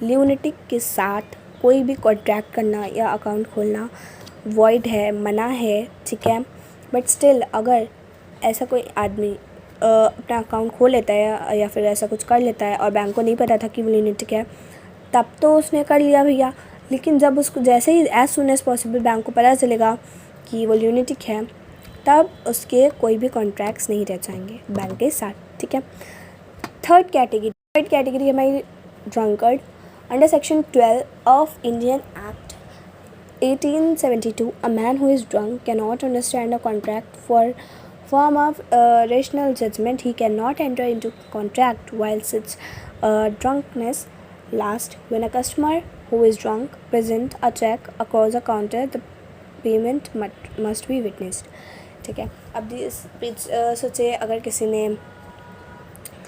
lunatic के साथ कोई भी contract करना या account खोलना void है, मना है, ठीक है। बट स्टिल अगर ऐसा कोई आदमी अपना अकाउंट खोल लेता है या फिर ऐसा कुछ कर लेता है और बैंक को नहीं पता था कि वो ल्यूनेटिक है, तब तो उसने कर लिया भैया। लेकिन जब उसको जैसे ही as soon as possible bank को पता चलेगा कि वो ल्यूनेटिक है, तब उसके कोई भी कॉन्ट्रैक्ट्स नहीं रह जाएंगे बैंक के साथ, ठीक है। थर्ड कैटेगरी है हमारी drunkard. Under section 12 of Indian act 1872, a man who is drunk cannot understand a contract for form of rational judgment. He cannot enter into contract while such drunkenness lasts. When a customer who is drunk present a check across a counter, the payment must be witnessed, ठीक है। अब सोचिए अगर किसी ने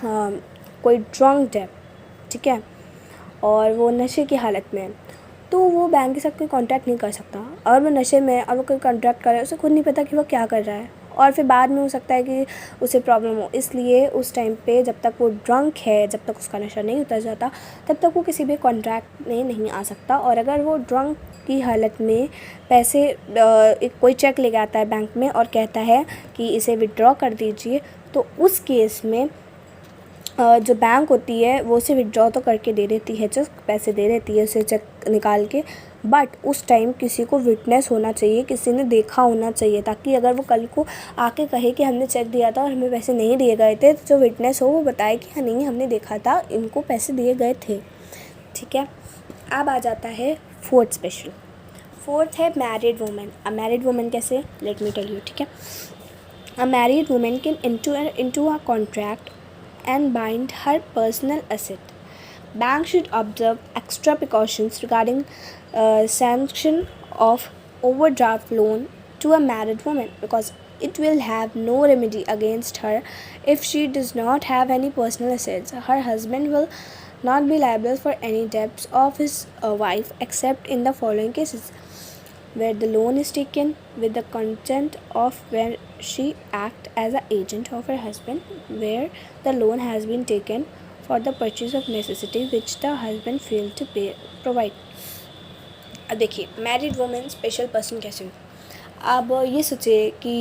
कोई ड्रंक्ड है, ठीक है, और वो नशे की हालत में है, तो वो बैंक के साथ कोई कॉन्टैक्ट नहीं कर सकता। और वो नशे में और वो कोई कॉन्ट्रैक्ट कर रहा है, उसे खुद नहीं पता कि वो क्या कर रहा है, और फिर बाद में हो सकता है कि उसे प्रॉब्लम हो। इसलिए उस टाइम पे जब तक वो ड्रंक है, जब तक उसका नशा नहीं उतर जाता, तब तक वो किसी भी कॉन्ट्रैक्ट में नहीं आ सकता। और अगर वो ड्रंक की हालत में पैसे एक कोई चेक लेके आता है बैंक में और कहता है कि इसे विड्रॉ कर दीजिए, तो उस केस में जो बैंक होती है वो उसे विड्रॉ तो करके दे देती है, जो पैसे दे देती है उसे चेक निकाल के। बट उस टाइम किसी को विटनेस होना चाहिए, किसी ने देखा होना चाहिए, ताकि अगर वो कल को आके कहे कि हमने चेक दिया था और हमें पैसे नहीं दिए गए थे, तो जो विटनेस हो वो बताए कि हाँ नहीं हमने देखा था, इनको पैसे दिए गए थे, ठीक है। अब आ जाता है फोर्थ स्पेशल। फोर्थ है married women. A married women कैसे, लेट मी टेल यू, ठीक है। A married women can into a contract and bind her personal asset. Bank should observe extra precautions regarding sanction of overdraft loan to a married woman, because it will have no remedy against her if she does not have any personal assets. Her husband will not be liable for any debts of his wife except in the following cases: where the loan is taken with the consent of, where she act as an agent of her husband, where the loan has been taken for the purchase of necessity which the husband failed to provide. अब देखिए married women special person कैसे हुई। अब ये सोचिए कि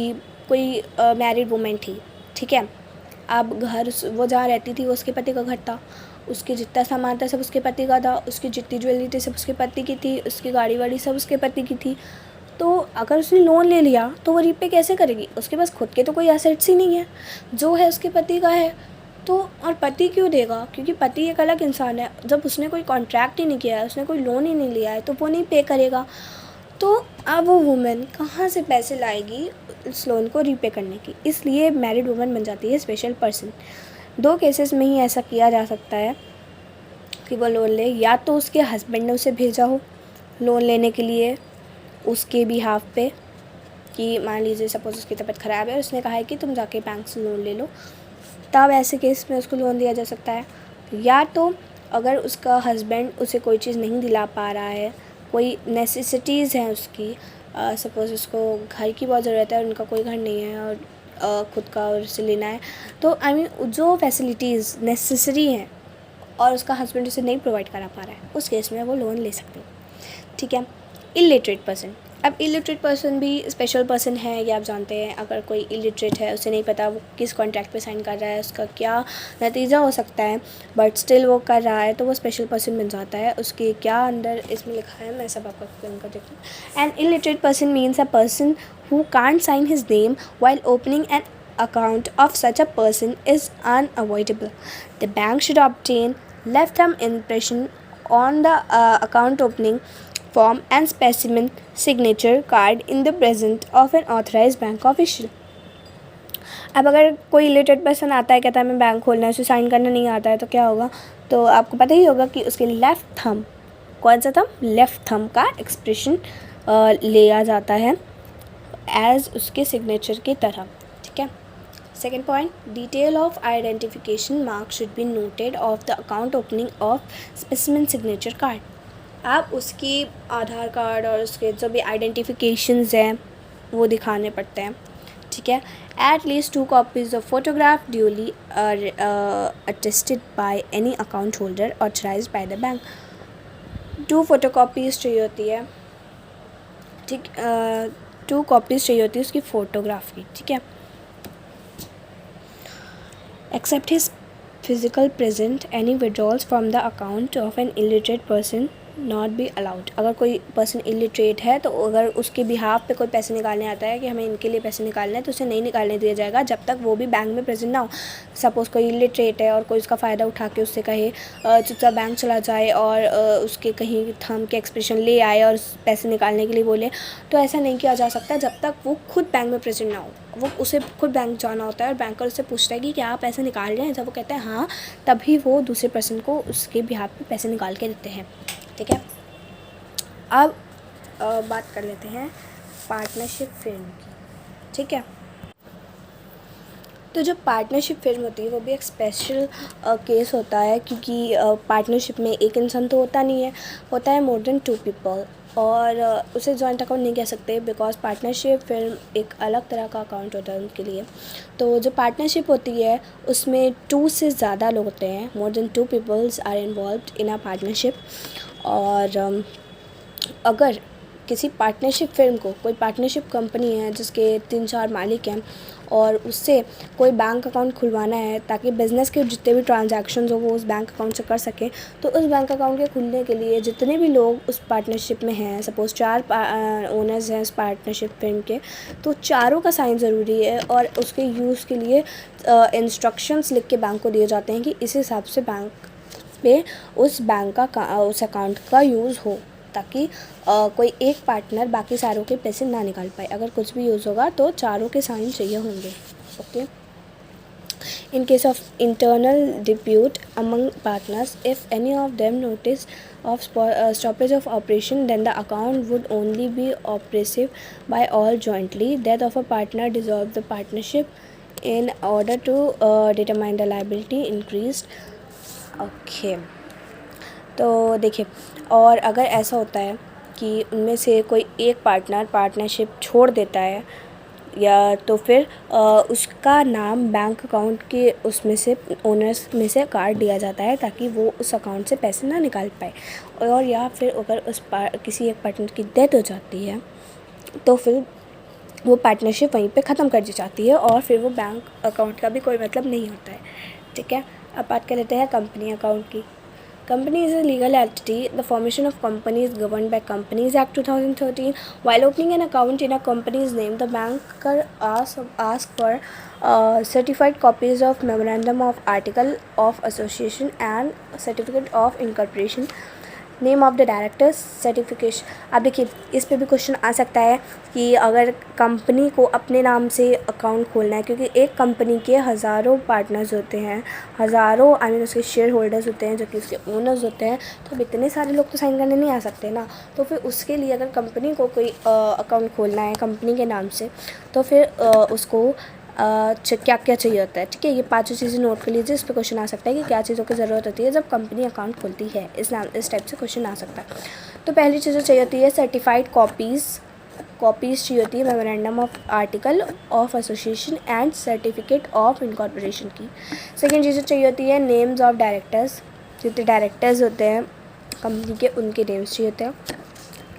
कोई married women थी, ठीक है। अब घर वो जहाँ रहती थी वो उसके पति का घर था, उसके जितना सामान था सब उसके पति का था, उसकी जितनी ज्वेलरी थी सब उसके पति की थी, उसकी गाड़ी वाड़ी सब उसके पति की थी। तो अगर उसने लोन ले लिया तो वो रीपे कैसे करेगी? उसके पास खुद के तो कोई एसेट्स ही नहीं है, जो है उसके पति का है। तो और पति क्यों देगा? क्योंकि पति एक अलग इंसान है। जब उसने कोई कॉन्ट्रैक्ट ही नहीं किया है, उसने कोई लोन ही नहीं लिया है, तो वो नहीं पे करेगा। तो अब वो वुमेन कहाँ से पैसे लाएगी इस लोन को रीपे करने की? इसलिए मैरिड वुमेन बन जाती है स्पेशल पर्सन। दो केसेस में ही ऐसा किया जा सकता है कि वो लोन ले, या तो उसके हस्बैंड ने उसे भेजा हो लोन लेने के लिए उसके बिहाफ पे, कि मान लीजिए सपोज़ उसकी तबीयत ख़राब है और उसने कहा है कि तुम जाके बैंक से लोन ले लो, तब ऐसे केस में उसको लोन दिया जा सकता है। या तो अगर उसका हस्बैंड उसे कोई चीज़ नहीं दिला पा रहा है, कोई नेसेसिटीज़ हैं उसकी, सपोज़ उसको घर की बहुत ज़रूरत है और उनका कोई घर नहीं है और ख़ुद का और उसे लेना है, तो आई मीन जो फैसिलिटीज़ नेसेसरी हैं और उसका हस्बैंड उसे नहीं प्रोवाइड करा पा रहा है, उस केस में वो लोन ले सकते हैं, ठीक है। Illiterate person. अब इलिटरेट पर्सन भी स्पेशल पर्सन है, ये आप जानते हैं। अगर कोई इलिटरेट है, उसे नहीं पता वो किस कॉन्ट्रैक्ट पे साइन कर रहा है, उसका क्या नतीजा हो सकता है, बट स्टिल वो कर रहा है, तो वो स्पेशल पर्सन बन जाता है। उसके क्या अंदर इसमें लिखा है मैं सब आपको एक्सप्लेन कर देती हूँ। An illiterate person means a person who can't sign his name while opening an account of such a person is unavoidable. The bank should obtain left thumb impression on the account opening form and specimen signature card in the presence of an authorized bank official. अब अगर कोई illiterate person आता है, कहता है मैं bank खोलना है, उसे साइन करना नहीं आता है, तो क्या होगा? तो आपको पता ही होगा कि उसके लेफ़्ट थंब, कौन सा थंब? लेफ़्ट थंब का एक्सप्रेशन लिया जाता है एज उसके सिग्नेचर की तरह, ठीक है। Second point, detail of identification mark should be noted of the account opening of specimen signature card. आप उसकी आधार कार्ड और उसके जो भी आइडेंटिफिकेशंस हैं वो दिखाने पड़ते हैं, ठीक है। At least 2 copies of photograph duly attested by any account holder authorised by the bank. 2 photocopies चाहिए होती है, ठीक। 2 कॉपीज़ चाहिए होती है उसकी फ़ोटोग्राफ की, ठीक है। Except his physical present any withdrawals from the account of an illiterate person not be allowed. अगर कोई पर्सन इलिटरेट है तो अगर उसके बिहाफ पे कोई पैसे निकालने आता है कि हमें इनके लिए पैसे निकालने हैं, तो उसे नहीं निकालने दिया जाएगा जब तक वो भी बैंक में प्रेजेंट ना हो। सपोज़ कोई इलिटरेट है और कोई उसका फ़ायदा उठा के उससे कहे चुपचाप बैंक चला जाए और उसके कहीं थंब के एक्सप्रेशन ले आए और पैसे निकालने के लिए बोले, तो ऐसा नहीं किया जा सकता जब तक वो खुद बैंक में प्रेजेंट ना हो। वो उसे खुद बैंक जाना होता है और बैंकर उससे पूछता है कि क्या आप पैसे निकाल रहे हैं। जब वो कहता है हाँ, तभी वो दूसरे पर्सन को उसके बिहाफ पे पैसे निकाल के देते हैं, ठीक है। अब बात कर लेते हैं पार्टनरशिप फिल्म की, ठीक है। तो जो पार्टनरशिप फिल्म होती है वो भी एक स्पेशल केस होता है, क्योंकि पार्टनरशिप में एक इंसान तो होता नहीं है, होता है मोर देन 2 पीपल, और उसे जॉइंट अकाउंट नहीं कह सकते बिकॉज पार्टनरशिप फिल्म एक अलग तरह का अकाउंट होता है उनके लिए। तो जो पार्टनरशिप होती है उसमें 2 से ज़्यादा लोग होते हैं, more than 2 peoples are involved in a partnership. और अगर किसी पार्टनरशिप फिल्म को, कोई पार्टनरशिप कंपनी है जिसके 3-4 मालिक हैं और उससे कोई बैंक अकाउंट खुलवाना है ताकि बिज़नेस के जितने भी ट्रांजैक्शंस हो वो उस बैंक अकाउंट से कर सकें, तो उस बैंक अकाउंट के खुलने के लिए जितने भी लोग उस पार्टनरशिप में हैं, सपोज़ 4 ओनर्स हैं उस पार्टनरशिप फिल्म के, तो चारों का साइन ज़रूरी है और उसके यूज़ के लिए इंस्ट्रक्शंस लिख के बैंक को दिए जाते हैं कि इस हिसाब से बैंक पे उस बैंक का उस अकाउंट का यूज़ हो, ताकि कोई एक पार्टनर बाकी सारों के पैसे ना निकाल पाए। अगर कुछ भी यूज़ होगा तो चारों के साइन चाहिए होंगे, okay. In case of internal dispute among partners, if any of them notice of stoppage of operation, then the account would only be operative by all jointly. Death of a partner dissolve the partnership in order to determine the liability increased, okay. तो देखिए, और अगर ऐसा होता है कि उनमें से कोई एक पार्टनर पार्टनरशिप छोड़ देता है या तो फिर उसका नाम बैंक अकाउंट के उसमें से ओनर्स में से काट दिया जाता है ताकि वो उस अकाउंट से पैसे ना निकाल पाए। और या फिर अगर किसी एक पार्टनर की डेथ हो जाती है तो फिर वो पार्टनरशिप वहीं पे ख़त्म कर दी जाती है और फिर वो बैंक अकाउंट का भी कोई मतलब नहीं होता है, ठीक है। अब बात कर लेते हैं कंपनी अकाउंट की। Company is a legal entity. The formation of company is governed by Companies Act 2013. While opening an account in a company's name, the banker asks for certified copies of Memorandum of Article of Association and Certificate of Incorporation, name of the directors, certification. अब देखिए, इस पे भी question आ सकता है कि अगर company को अपने नाम से अकाउंट खोलना है, क्योंकि एक कंपनी के हज़ारों पार्टनर्स होते हैं, हज़ारों आई मीन उसके शेयर होल्डर्स होते हैं जो कि उसके ओनर्स होते हैं, तो अब इतने सारे लोग तो साइन करने नहीं आ सकते ना। तो फिर उसके लिए अगर कंपनी को कोई अकाउंट खोलना है कंपनी के नाम से, तो फिर उसको क्या क्या चाहिए होता है, ठीक है। ये 5 चीज़ें नोट कर लीजिए। इस पर क्वेश्चन आ सकता है कि क्या चीज़ों की ज़रूरत होती है जब कंपनी अकाउंट खुलती है, इस टाइप से क्वेश्चन आ सकता है। तो पहली चीज़ चाहिए होती है सर्टिफाइड कॉपीज़ चाहिए होती है memorandum of article of association and certificate of incorporation की। सेकेंड चीज़ें चाहिए होती है नेम्स ऑफ डायरेक्टर्स, जितने डायरेक्टर्स होते हैं कंपनी के उनके नेम्स चाहिए होते हैं।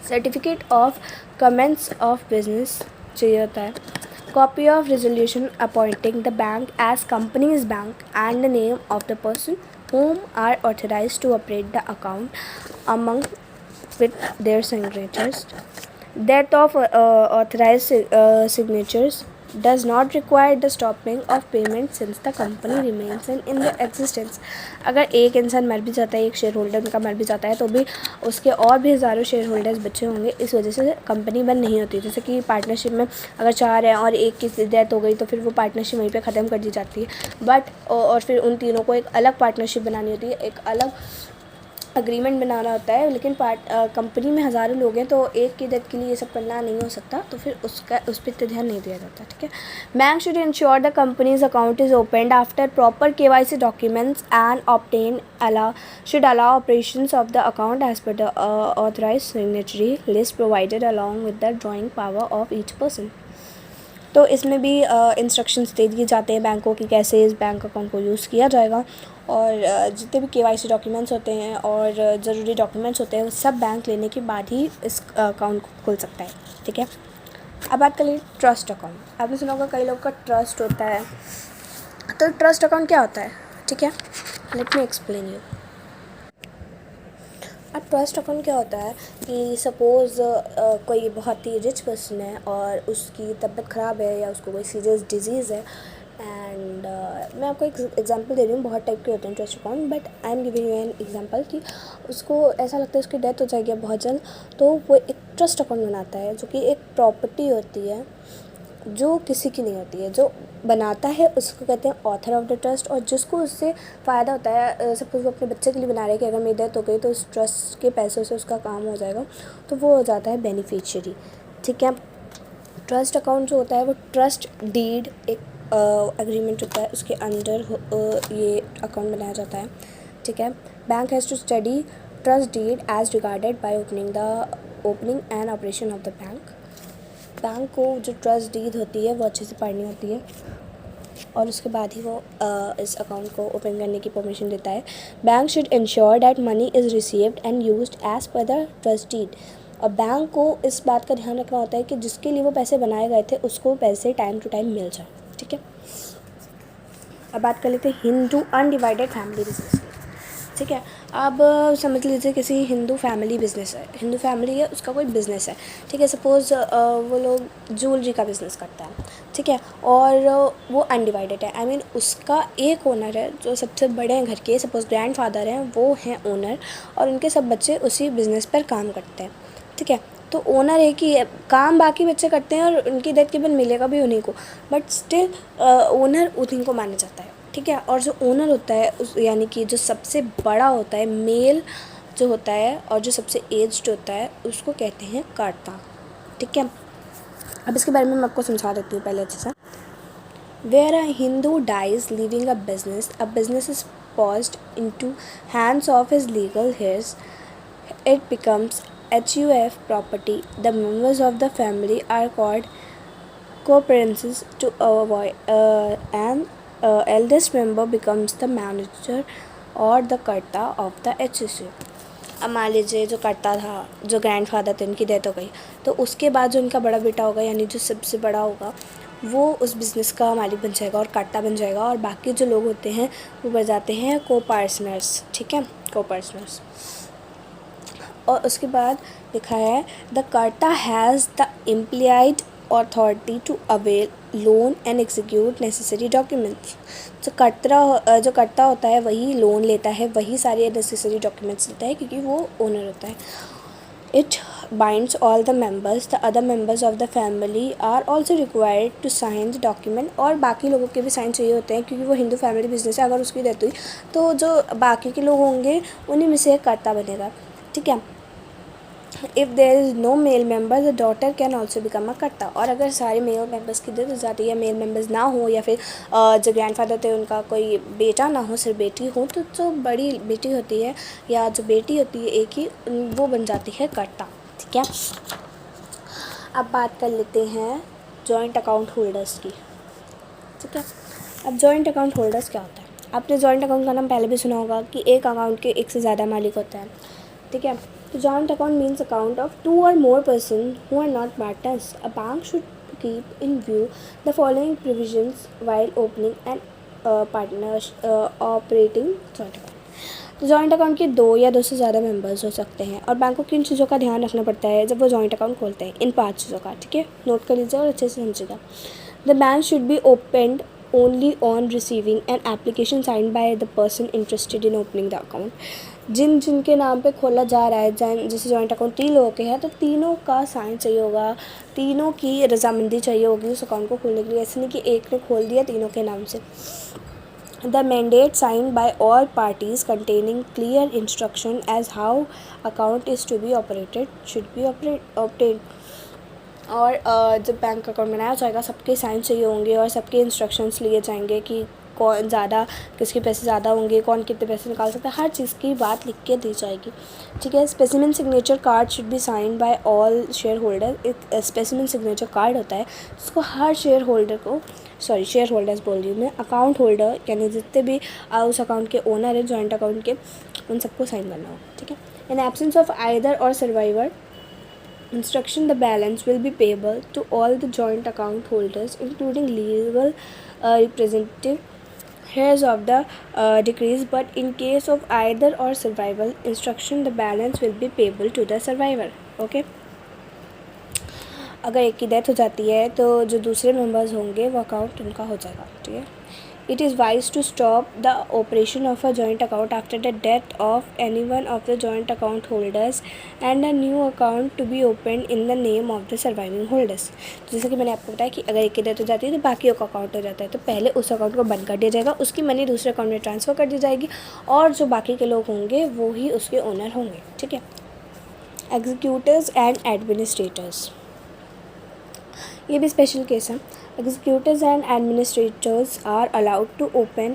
Certificate of commence of business चाहिए होता है। Copy of resolution appointing the bank as company's bank and the name of the person whom are authorized to operate the account among with their signatures. Death of authorized signatures does not require the stopping of payment since the company remains in the existence। अगर एक इंसान मर भी जाता है, एक share holder का मर भी जाता है, तो भी उसके और भी हज़ारों शेयर होल्डर्स बचे होंगे, इस वजह से कंपनी बंद नहीं होती। जैसे कि पार्टनरशिप में अगर 4 हैं और एक की डेथ हो गई तो फिर वो पार्टनरशिप वहीं पे ख़त्म कर दी जाती है। बट और फिर उन तीनों को एक अलग पार्टनरशिप बनानी होती है, एक अलग अग्रीमेंट बनाना होता है। लेकिन कंपनी में हज़ारों लोग हैं, तो एक की डेथ के लिए ये सब करना नहीं हो सकता, तो फिर उस पर इतना ध्यान नहीं दिया जाता। ठीक है। Bank should ensure the companies account is opened after proper KYC documents and obtain should allow operations of the account as per the authorized signatory list provided along with the drawing power of each person। तो इसमें भी instructions दे दिए जाते हैं बैंकों की कैसे इस बैंक अकाउंट को यूज़ किया जाएगा, और जितने भी KYC डॉक्यूमेंट्स होते हैं और ज़रूरी डॉक्यूमेंट्स होते हैं वो सब बैंक लेने के बाद ही इस अकाउंट को खुल सकता है। ठीक है। अब बात कर लीजिए ट्रस्ट अकाउंट। आपने सुना होगा कई लोग का ट्रस्ट होता है, तो ट्रस्ट अकाउंट क्या होता है? ठीक है, लेट मी एक्सप्लेन यू। अब ट्रस्ट अकाउंट क्या होता है कि सपोज़ कोई बहुत ही रिच पर्सन है और उसकी तबीयत ख़राब है या उसको कोई सीरियस डिजीज़ है, एंड मैं आपको एक एग्जांपल दे रही हूँ। बहुत टाइप के होते हैं trust account, but I am giving you an example कि उसको ऐसा लगता है उसकी डेथ हो जाएगी बहुत जल्द, तो वो एक ट्रस्ट अकाउंट बनाता है जो कि एक प्रॉपर्टी होती है जो किसी की नहीं होती है। जो बनाता है उसको कहते हैं ऑथर ऑफ द ट्रस्ट, और जिसको उससे फ़ायदा होता है, सपोज़ वो अपने बच्चे के लिए बना रहे हैं कि अगर मेरी डेथ हो गई तो उस ट्रस्ट के पैसों से उसका काम हो जाएगा, तो वो हो जाता है बेनिफिशियरी। ठीक है। ट्रस्ट अकाउंट जो होता है वो ट्रस्ट डीड एक एग्रीमेंट होता है, उसके अंडर ये अकाउंट बनाया जाता है। ठीक है। Bank has to study trust deed as regarded by opening and operation of the bank. Bank को जो ट्रस्ट डीड होती है वो अच्छे से पढ़नी होती है, और उसके बाद ही वो इस अकाउंट को ओपन करने की परमिशन देता है। Bank should ensure that money is received and used as per the trust deed. और बैंक को इस बात का ध्यान रखना होता है कि जिसके लिए वो पैसे बनाए गए थे उसको पैसे टाइम टू टाइम मिल जाए। ठीक है। अब बात कर लेते हैं हिंदू अनडिवाइडेड फैमिली बिजनेस की। ठीक है। अब समझ लीजिए किसी हिंदू फैमिली बिज़नेस है, हिंदू फैमिली है, उसका कोई बिज़नेस है। ठीक है। सपोज़ वो लोग ज्वेलरी का बिज़नेस करता है। ठीक है। और वो अनडिवाइडेड है, आई मीन उसका एक ओनर है जो सबसे बड़े हैं घर के, सपोज़ ग्रैंडफादर हैं, वो हैं ओनर, और उनके सब बच्चे उसी बिज़नेस पर काम करते हैं। ठीक है। तो ओनर एक ही है, काम बाकी बच्चे करते हैं और उनकी डेथ के बाद मिलेगा भी उन्हीं को, बट स्टिल ओनर उन्हीं को माना जाता है। ठीक है। और जो ओनर होता है उस यानी कि जो सबसे बड़ा होता है, मेल जो होता है और जो सबसे एज्ड होता है, उसको कहते हैं कर्ता। ठीक है। अब इसके बारे में मैं आपको समझा देती हूँ पहले अच्छे से। Where a Hindu dies leaving a business is paused into hands of his legal heirs, it becomes HUF property. The members of the family are called co-parents to avoid and eldest member becomes the manager or the कर्ता of the HUF। अब मान लीजिए जो कर्ता था, जो grandfather थे, उनकी डेथ हो गई, तो उसके बाद जो उनका बड़ा बेटा होगा यानी जो सबसे बड़ा होगा वो उस बिज़नेस का मालिक बन जाएगा और कर्ता बन जाएगा, और बाकी जो लोग होते हैं वो बन जाते हैं को-पार्टनर्स। ठीक है। को-पार्टनर्स। और उसके बाद लिखा है the karta has the implied authority to avail loan and execute necessary documents. जो कर्ता होता है वही लोन लेता है, वही सारे नेसेसरी डॉक्यूमेंट्स लेता है, क्योंकि वो ओनर होता है। It binds all the members, the other members of the family are also required to sign the document। और बाकी लोगों के भी साइन चाहिए होते हैं, क्योंकि वो हिंदू फैमिली बिजनेस है। अगर उसकी डेथ हुई तो जो बाकी के लोग होंगे उन्हीं में से एक कर्ता बनेगा। ठीक है। If there is no male member the daughter can also become a karta. और अगर सारे मेल मेम्बर्स की डेथ हो जाती है, मेल मेम्बर्स ना हो, या फिर जो ग्रैंडफादर थे उनका कोई बेटा ना हो, सिर्फ बेटी हो, तो जो बड़ी बेटी होती है या जो बेटी होती है एक ही, वो बन जाती है कर्ता। ठीक है। अब बात कर लेते हैं जॉइंट अकाउंट होल्डर्स की। ठीक है। अब जॉइंट अकाउंट होल्डर्स क्या होता है? आपने जॉइंट अकाउंट का नाम पहले भी सुना होगा कि एक अकाउंट के एक से ज़्यादा मालिक होते हैं। ठीक है। तो joint account means account of 2 or more person who are not partners। A bank should keep in view the following provisions while opening and operating joint account। तो जॉइंट अकाउंट के 2 या 2 से ज़्यादा मेंबर्स हो सकते हैं, और बैंक को किन चीज़ों का ध्यान रखना पड़ता है जब वो जॉइंट अकाउंट खोलते हैं? इन 5 चीज़ों का। ठीक है। नोट कर लीजिए और अच्छे से समझिएगा। The bank should be opened only on receiving an application signed by the person interested in opening the account. जिनके नाम पे खोला जा रहा है, जैसे जॉइंट अकाउंट 3 लोगों के हैं तो तीनों का साइन चाहिए होगा, तीनों की रजामंदी चाहिए होगी उस अकाउंट को खोलने के लिए। ऐसे नहीं कि एक ने खोल दिया तीनों के नाम से। The mandate signed by all parties containing clear instruction as how account is to be operated should be obtained. और जब बैंक अकाउंट बनाया जाएगा सबके साइन चाहिए होंगे और सबके इंस्ट्रक्शंस लिए जाएंगे कि कौन ज़्यादा, किसके पैसे ज़्यादा होंगे, कौन कितने पैसे निकाल सकता है, हर चीज़ की बात लिख के दी जाएगी। ठीक है। Specimen signature card should be signed by all share holder. एक स्पेसिमेन सिग्नेचर कार्ड होता है जिसको हर शेयर होल्डर्स बोल रही हूँ मैं, अकाउंट होल्डर यानी जितने भी उस अकाउंट के ओनर है जॉइंट अकाउंट के, उन सबको साइन करना होगा। ठीक है। इन एब्सेंस ऑफ आइदर और survivor instruction, the balance will be payable to all the joint account holders including legal representative heirs of the decrees, but in case of either or survival instruction, the balance will be payable to the survivor. Okay. अगर एक की death हो जाती है तो जो दूसरे members होंगे वो अकाउंट उनका हो जाएगा। ठीक है। It is wise to stop the operation of a joint account after the death of any one of the joint account holders and a new account to be opened in the name of the surviving holders. जैसे कि मैंने आपको बताया कि अगर एक की death हो जाती है तो बाकियों का अकाउंट हो जाता है, तो पहले उस अकाउंट को बंद कर दिया जाएगा, उसकी मनी दूसरे अकाउंट में ट्रांसफ़र कर दी जाएगी और जो बाकी के लोग होंगे वो ही उसके ओनर होंगे। ठीक है। एग्जीक्यूटर्स एंड एडमिनिस्ट्रेटर्स, ये भी स्पेशल केस है। Executors and administrators are allowed to open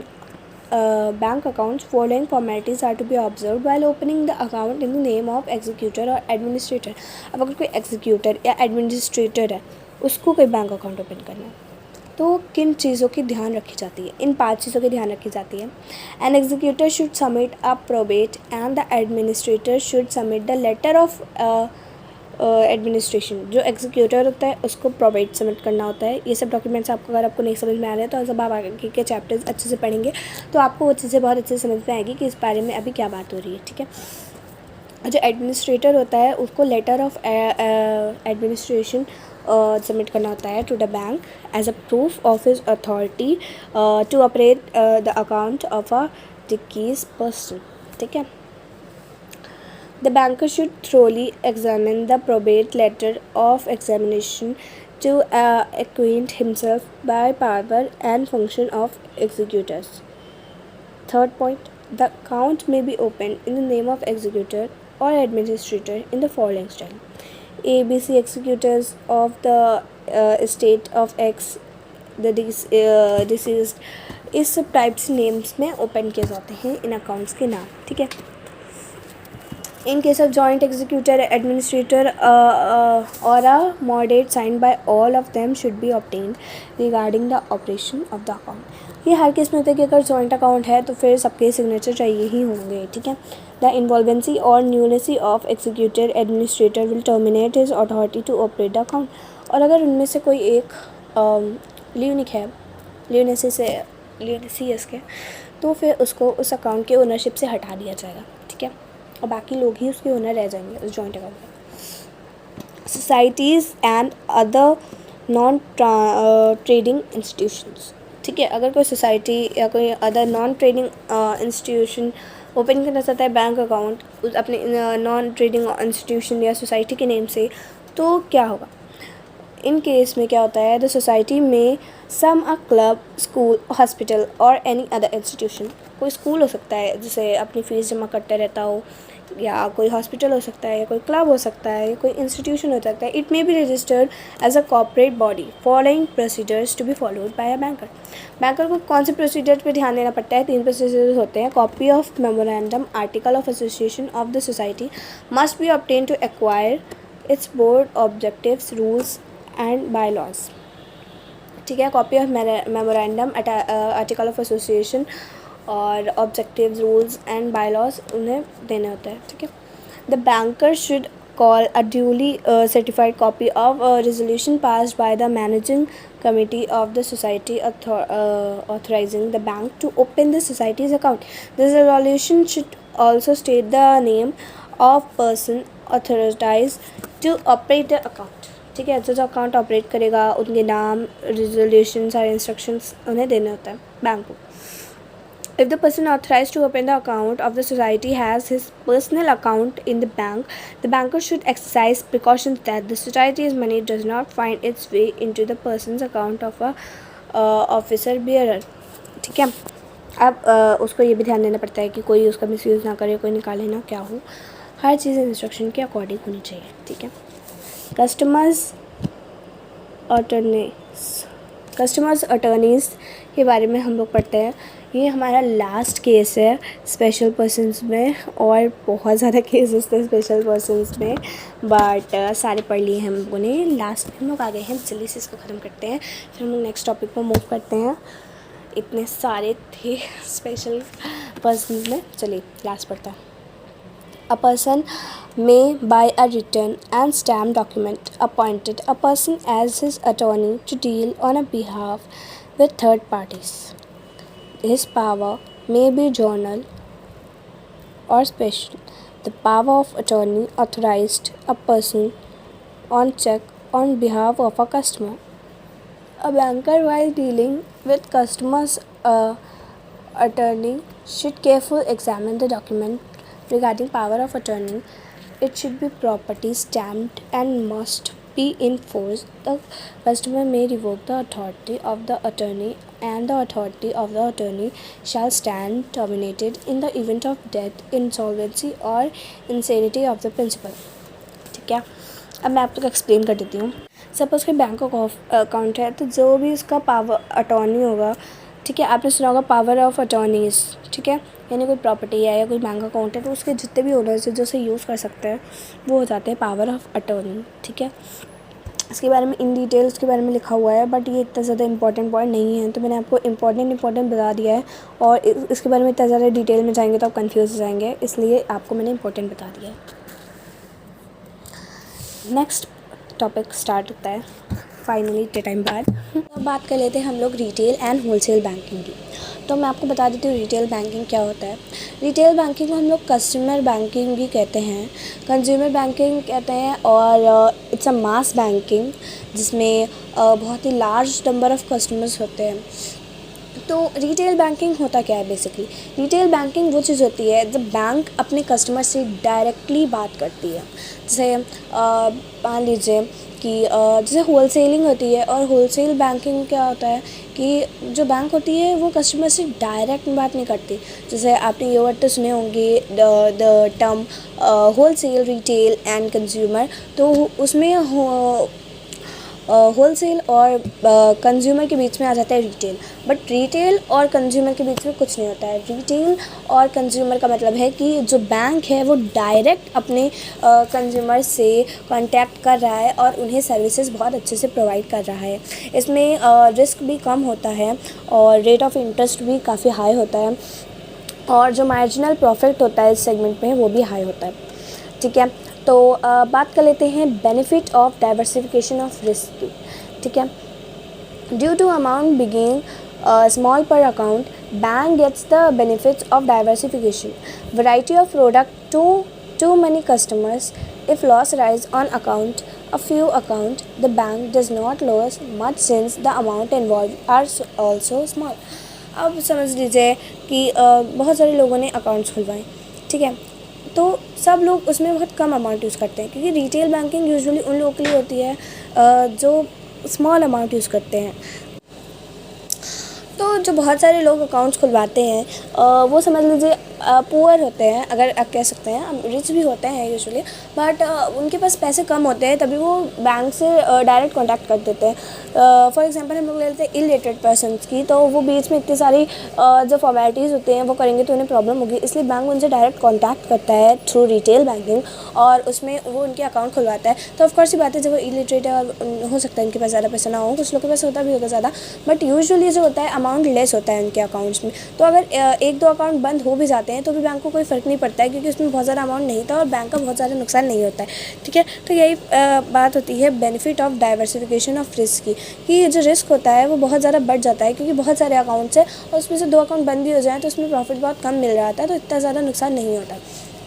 bank accounts. Following formalities are to be observed while opening the account in the name of executor or administrator. अब अगर कोई executor या administrator है उसको कोई बैंक अकाउंट ओपन करना है तो किन चीज़ों की ध्यान रखी जाती है? इन 5 चीज़ों की ध्यान रखी जाती है। An executor should submit a probate and the administrator should submit the letter of administration. जो एग्जीक्यूटर होता है उसको प्रोबेट सबमिट करना होता है। ये सब डॉक्यूमेंट्स अगर आपको नहीं समझ में आ रहे हैं तो जब आप आगे के चैप्टर्स अच्छे से पढ़ेंगे तो आपको वो चीज़ें बहुत अच्छे से समझ में आएगी कि इस बारे में अभी क्या बात हो रही है। ठीक है। जो एडमिनिस्ट्रेटर होता है उसको लेटर ऑफ एडमिनिस्ट्रेशन सबमिट करना होता है to the bank as a proof of his authority to operate the account of a डिकीज पर्सन। ठीक है। The banker should thoroughly examine the probate letter of examination to acquaint himself by power and function of executors. Third point, the account may be opened in the name of executor or administrator in the following style. ABC executors of the estate of X, the deceased, इस सब types names में open किए जाते हैं इन accounts के नाम। ठीक है। In case of joint executor, administrator or a mandate signed by all of them should be obtained regarding the operation of the account. ये हर केस में होता है कि अगर जॉइंट अकाउंट है तो फिर सबके सिग्नेचर चाहिए ही होंगे। ठीक है। द इन्वॉल्वेंसी और lunacy of executor administrator will terminate his authority to operate the account. और अगर उनमें से कोई एक ल्यूनिक है, ल्यूनेसी है इसके, तो फिर उसको उस अकाउंट के ओनरशिप से हटा दिया जाएगा। ठीक है। और बाकी लोग ही उसके ओनर रह जाएंगे उस जॉइंट अकाउंट में। Societies and other non trading institutions. ठीक है। अगर कोई सोसाइटी या कोई other non trading institution open करना चाहता है बैंक अकाउंट अपने नॉन ट्रेडिंग इंस्टीट्यूशन या सोसाइटी के नेम से, तो क्या होगा? इन केस में क्या होता है, द सोसाइटी में सम अ क्लब, स्कूल, हॉस्पिटल और एनी अदर इंस्टीट्यूशन। कोई स्कूल हो सकता है जिसे अपनी फ़ीस जमा करते रहता हो, या कोई हॉस्पिटल हो सकता है, या कोई क्लब हो सकता है, या कोई इंस्टीट्यूशन हो सकता है। It may be registered as a corporate body following procedures to be followed by a banker. Banker को कौन से प्रोसीजर पे ध्यान देना पड़ता है? 3 प्रोसीजर्स होते हैं। Copy of memorandum, article of association of the society must be obtain to acquire its broad objectives, rules and bylaws. ठीक है। Copy of memorandum, article of association और objectives, rules and bylaws उन्हें देने होते हैं। ठीक है। The banker should call a duly certified copy of a resolution passed by the managing committee of the society authorizing the bank to open the society's account. This resolution should also state the name of person authorized to operate the account. ठीक है। जो account operate करेगा उनके नाम, resolution, सारे instructions उन्हें देने होता है बैंक को। If the person authorized to open the account of the society has his personal account in the banker should exercise precautions that the society's money does not find its way into the person's account of a officer bearer। ठीक है। अब उसको ये भी ध्यान देना पड़ता है कि कोई उसका मिसयूज़ ना करे, कोई निकाले ना, क्या हो, हर चीज़ इंस्ट्रक्शन के अकॉर्डिंग होनी चाहिए। ठीक है। कस्टमर्स अटर्नीज़ के बारे में हम लोग पढ़ते हैं। ये हमारा लास्ट केस है स्पेशल पर्सन्स में, और बहुत ज़्यादा केसेस थे स्पेशल पर्सन्स में, बट सारे पढ़ लिए हम लोगों ने। लास्ट में हम लोग आ गए हैं, जल्दी से इसको ख़त्म करते हैं, फिर हम लोग नेक्स्ट टॉपिक पर मूव करते हैं। इतने सारे थे स्पेशल पर्सन्स में, चलिए लास्ट पढ़ता है। A person may, by a written and stamped document, appointed a person as his attorney to deal on a behalf with third parties. His power may be journal or special. The power of attorney authorized a person on check on behalf of a customer. A banker, while dealing with customers' attorney, should carefully examine the document regarding power of attorney. It should be properly stamped and must be in force. The customer may revoke the authority of the attorney, and the authority of the attorney shall stand terminated in the event of death, insolvency or insanity of the principal। ठीक है। अब मैं आप लोग explain कर देती हूँ। Suppose कि बैंक का अकाउंट है, तो जो भी उसका पावर अटॉर्नी होगा, ठीक है, आपने सुना होगा पावर ऑफ अटॉर्नीज़, ठीक है, यानी कोई प्रॉपर्टी है या कोई बैंक अकाउंट है तो उसके जितने भी ओनर्स हैं जो उसे यूज़ कर सकते हैं वो हो जाते हैं पावर ऑफ अटॉर्नी। ठीक है। इसके बारे में इन डिटेल उसके बारे में लिखा हुआ है, बट ये इतना ज़्यादा इंपॉर्टेंट पॉइंट नहीं है, तो मैंने आपको इंपॉर्टेंट बता दिया है, और इसके बारे में इतना ज़्यादा डिटेल में जाएंगे तो आप कन्फ्यूज़ हो जाएंगे, इसलिए आपको मैंने इंपॉर्टेंट बता दिया है। नेक्स्ट टॉपिक स्टार्ट होता है फाइनली इतने टाइम बाद। अब बात कर लेते हैं हम लोग रिटेल एंड होलसेल बैंकिंग की। तो मैं आपको बता देती हूँ रिटेल बैंकिंग क्या होता है। रिटेल बैंकिंग को हम लोग कस्टमर बैंकिंग भी कहते हैं, कंज्यूमर बैंकिंग कहते हैं, और इट्स अ मास बैंकिंग जिसमें बहुत ही लार्ज नंबर ऑफ़ कस्टमर्स होते हैं। तो रिटेल बैंकिंग होता क्या है बेसिकली? रिटेल बैंकिंग वो चीज़ होती है जब बैंक अपने कस्टमर से डायरेक्टली बात करती है। जैसे मान लीजिए कि जैसे होलसेलिंग होती है, और होलसेल बैंकिंग क्या होता है कि जो बैंक होती है वो कस्टमर से डायरेक्ट बात नहीं करती। जैसे आपने ये वर्ड तो सुने होंगे the term wholesale, retail and consumer. तो उसमें होलसेल और कंज्यूमर के बीच में आ जाता है रिटेल, बट रिटेल और कंज्यूमर के बीच में कुछ नहीं होता है। रिटेल और कंज्यूमर का मतलब है कि जो बैंक है वो डायरेक्ट अपने कंज्यूमर से कांटेक्ट कर रहा है और उन्हें सर्विसेज बहुत अच्छे से प्रोवाइड कर रहा है। इसमें रिस्क भी कम होता है और रेट ऑफ इंटरेस्ट भी काफ़ी हाई होता है, और जो मार्जिनल प्रॉफिट होता है इस सेगमेंट में वो भी हाई होता है। ठीक है। तो बात कर लेते हैं benefit of diversification of risk की। ठीक है। Due to amount being small per account, bank gets the benefits of diversification, variety of product to many customers. If loss arise on account a few account, the bank does not lose much since the amount involved are also small. अब समझ लीजिए कि बहुत सारे लोगों ने accounts खुलवाए, ठीक है, तो सब लोग उसमें बहुत कम अमाउंट यूज़ करते हैं, क्योंकि रिटेल बैंकिंग यूजुअली उन लोगों के लिए होती है जो स्मॉल अमाउंट यूज़ करते हैं। तो जो बहुत सारे लोग अकाउंट्स खुलवाते हैं वो समझ लीजिए पुअर होते हैं, अगर आप कह सकते हैं, रिच भी होते हैं यूजुअली, बट उनके पास पैसे कम होते हैं, तभी वो बैंक से डायरेक्ट कांटेक्ट कर देते हैं। फॉर एग्जांपल हम लोग ले लेते हैं इलिटरेट पर्सन्स की, तो वो बीच में इतनी सारी जो फॉर्मेलिटीज़ होती हैं वो करेंगे तो उन्हें प्रॉब्लम होगी, इसलिए बैंक उनसे डायरेक्ट कॉन्टैक्ट करता है थ्रू रिटेल बैंकिंग, और उसमें वो उनके अकाउंट खुलवाता है। तो ऑफकोर्स ये बात है, जब वो इलिटरेट है और हो सकता है उनके पास ज़्यादा पैसा ना हो, कुछ लोगों के पास होता भी होगा ज़्यादा, बट यूजुअली जो होता है अमाउंट लेस होता है उनके अकाउंट्स में। तो अगर एक दो अकाउंट बंद हो भी जाते हैं तो भी बैंक को कोई फ़र्क नहीं पड़ता है, क्योंकि उसमें बहुत ज़्यादा अमाउंट नहीं था और बैंक का बहुत ज़्यादा नुकसान नहीं होता है। ठीक है। तो यही बात होती है benefit of diversification of risk की, कि जो रिस्क होता है वो बहुत ज़्यादा बढ़ जाता है, क्योंकि बहुत सारे अकाउंट्स हैं और उसमें से दो अकाउंट बंद भी हो जाए तो उसमें प्रॉफिट बहुत कम मिल रहा था, तो इतना ज़्यादा नुकसान नहीं होता।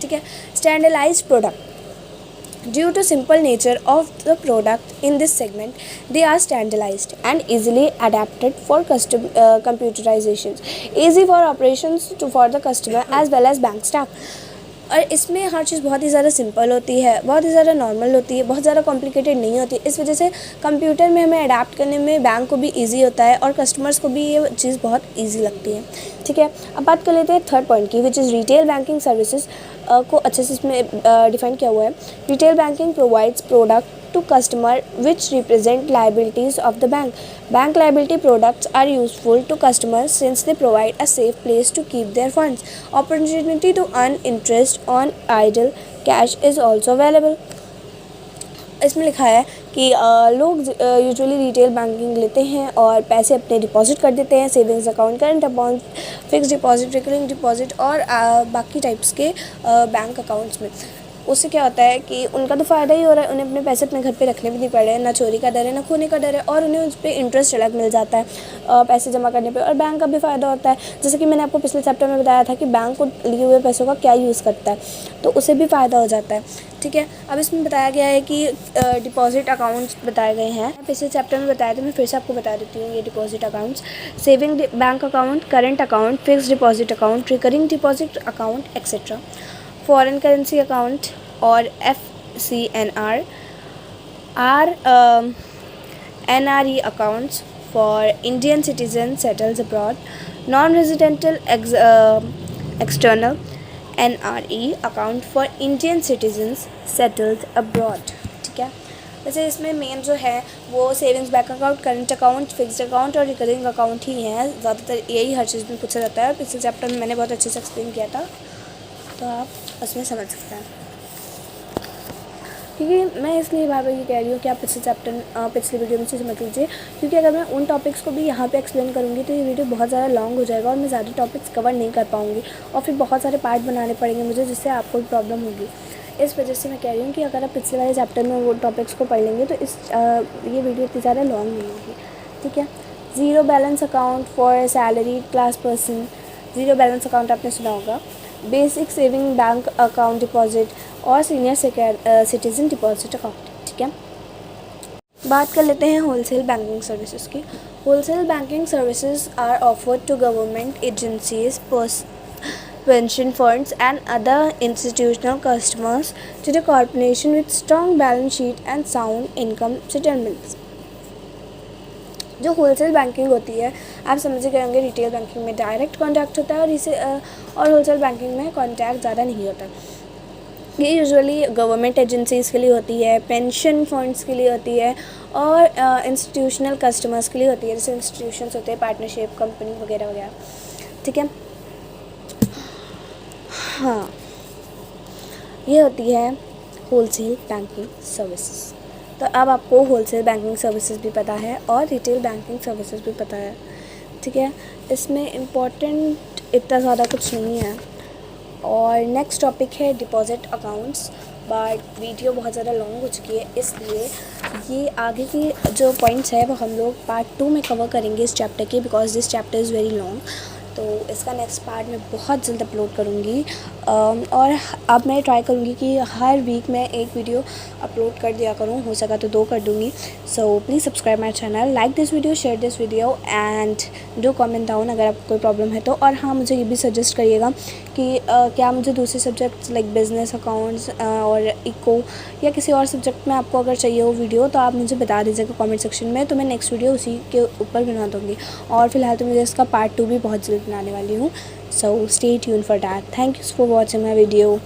ठीक है। Standardized product, Due to simple nature of the product in this segment, they are standardized and easily adapted for computerizations, easy for operations for the customer as well as bank staff. और इसमें हर चीज़ बहुत ही ज़्यादा simple होती है, बहुत ही ज़्यादा normal होती है, बहुत ज़्यादा कॉम्प्लिकेटेड नहीं होती। इस वजह से कंप्यूटर में हमें अडेप्ट करने में बैंक को भी इजी होता है और कस्टमर्स को भी ये चीज़ बहुत इजी लगती है। ठीक है, अब बात कर लेते हैं थर्ड पॉइंट की, which is retail banking services को अच्छे से इसमें डिफाइन किया हुआ है। Retail banking provides product to customer which represent liabilities of the bank. Bank liability products are useful to customers since they provide a safe place to keep their funds. Opportunity to earn interest on idle cash is also available. इसमें लिखा है कि लोग usually retail banking लेते हैं और पैसे अपने डिपॉजिट कर देते हैं savings account, current account, fix deposit, recurring deposit और बाकी टाइप्स के बैंक अकाउंट्स में। उससे क्या होता है कि उनका तो फ़ायदा ही हो रहा है, उन्हें अपने पैसे अपने घर पे रखने भी नहीं पड़ रहे हैं, ना चोरी का डर है, ना खोने का डर है और उन्हें उस पर इंटरेस्ट अलग मिल जाता है पैसे जमा करने पे और बैंक का भी फ़ायदा होता है। जैसे कि मैंने आपको पिछले चैप्टर में बताया था कि बैंक को लिए हुए पैसों का क्या यूज़ करता है, तो उसे भी फ़ायदा हो जाता है। ठीक है, अब इसमें बताया गया है कि डिपॉजिट अकाउंट्स बताए गए हैं, पिछले चैप्टर में बताया था, मैं फिर से आपको बता देती हूँ। ये deposit accounts, saving bank account, current account, fix deposit account, recurring deposit account etcetera, foreign currency account और FCNR are NRE accounts for Indian citizens settled abroad. Non-residential external NRE account for Indian citizens settled abroad. ठीक है, वैसे इसमें main जो है वो savings bank account, current account, fixed account और recurring account ही हैं। ज़्यादातर यही हर चीज़ में पूछा जाता है। पिछले चैप्टर में मैंने बहुत अच्छे से एक्सप्लेन किया था, तो आप उसमें समझ सकते हैं। क्योंकि मैं इसलिए बार बार ये कह रही हूँ कि आप पिछले वीडियो में से समझ लीजिए, क्योंकि अगर मैं उन टॉपिक्स को भी यहाँ पे एक्सप्लेन करूँगी तो ये वीडियो बहुत ज़्यादा लॉन्ग हो जाएगा और मैं ज़्यादा टॉपिक्स कवर नहीं कर पाऊँगी और फिर बहुत सारे पार्ट बनाने पड़ेंगे मुझे, जिससे आपको भी प्रॉब्लम होगी। इस वजह से मैं कह रही हूँ कि अगर आप पिछले वाले चैप्टर में वो टॉपिक्स को पढ़ लेंगे तो ये वीडियो इतनी ज़्यादा लॉन्ग नहीं होगी। ठीक है, zero balance account for salary class person, zero balance account आपने सुना होगा, basic saving bank account deposit और सीनियर सिटीजन डिपॉजिट अकाउंट। ठीक है, बात कर लेते हैं होलसेल बैंकिंग सर्विसेज की। Wholesale banking services are offered to government agencies, pension funds and other institutional customers to the corporation with strong balance sheet and sound income settlements. जो wholesale banking होती है, आप समझ गए होंगे, रिटेल बैंकिंग में direct contact होता है और होलसेल बैंकिंग में कॉन्टैक्ट ज़्यादा नहीं होता। ये यूजुअली गवर्नमेंट एजेंसीज़ के लिए होती है, पेंशन फंड्स के लिए होती है और इंस्टीट्यूशनल कस्टमर्स के लिए होती है, जैसे इंस्टीट्यूशंस होते हैं, पार्टनरशिप कंपनी वगैरह वगैरह। ठीक है, हाँ, ये होती है होलसेल बैंकिंग सर्विसेज। तो अब आपको होलसेल बैंकिंग सर्विसेज भी पता है और रिटेल बैंकिंग सर्विसेज भी पता है। ठीक है, इसमें इम्पॉर्टेंट इतना ज़्यादा कुछ नहीं है। और नेक्स्ट टॉपिक है डिपॉजिट अकाउंट्स, बट वीडियो बहुत ज़्यादा लॉन्ग हो चुकी है, इसलिए ये आगे की जो पॉइंट्स है वो हम लोग पार्ट 2 में कवर करेंगे इस चैप्टर के, because this chapter is very long. तो इसका नेक्स्ट पार्ट मैं बहुत जल्द अपलोड करूँगी और अब मैं ट्राई करूँगी कि हर वीक मैं एक वीडियो अपलोड कर दिया करूँ, हो सका तो 2 कर दूँगी। So please subscribe my channel, like this video, share this video and do comment down अगर आपको कोई प्रॉब्लम है तो। और हाँ, मुझे ये भी सजेस्ट करिएगा कि क्या मुझे दूसरे सब्जेक्ट्स लाइक बिजनेस अकाउंट्स और इको या किसी और सब्जेक्ट में आपको अगर चाहिए हो वीडियो तो आप मुझे बता दीजिएगा कमेंट सेक्शन में, तो मैं नेक्स्ट वीडियो उसी के ऊपर बना दूँगी। और फिलहाल तो मुझे इसका पार्ट 2 भी बहुत जल्द बनाने वाली हूँ। So stay tune for that. Thank you for watching my video.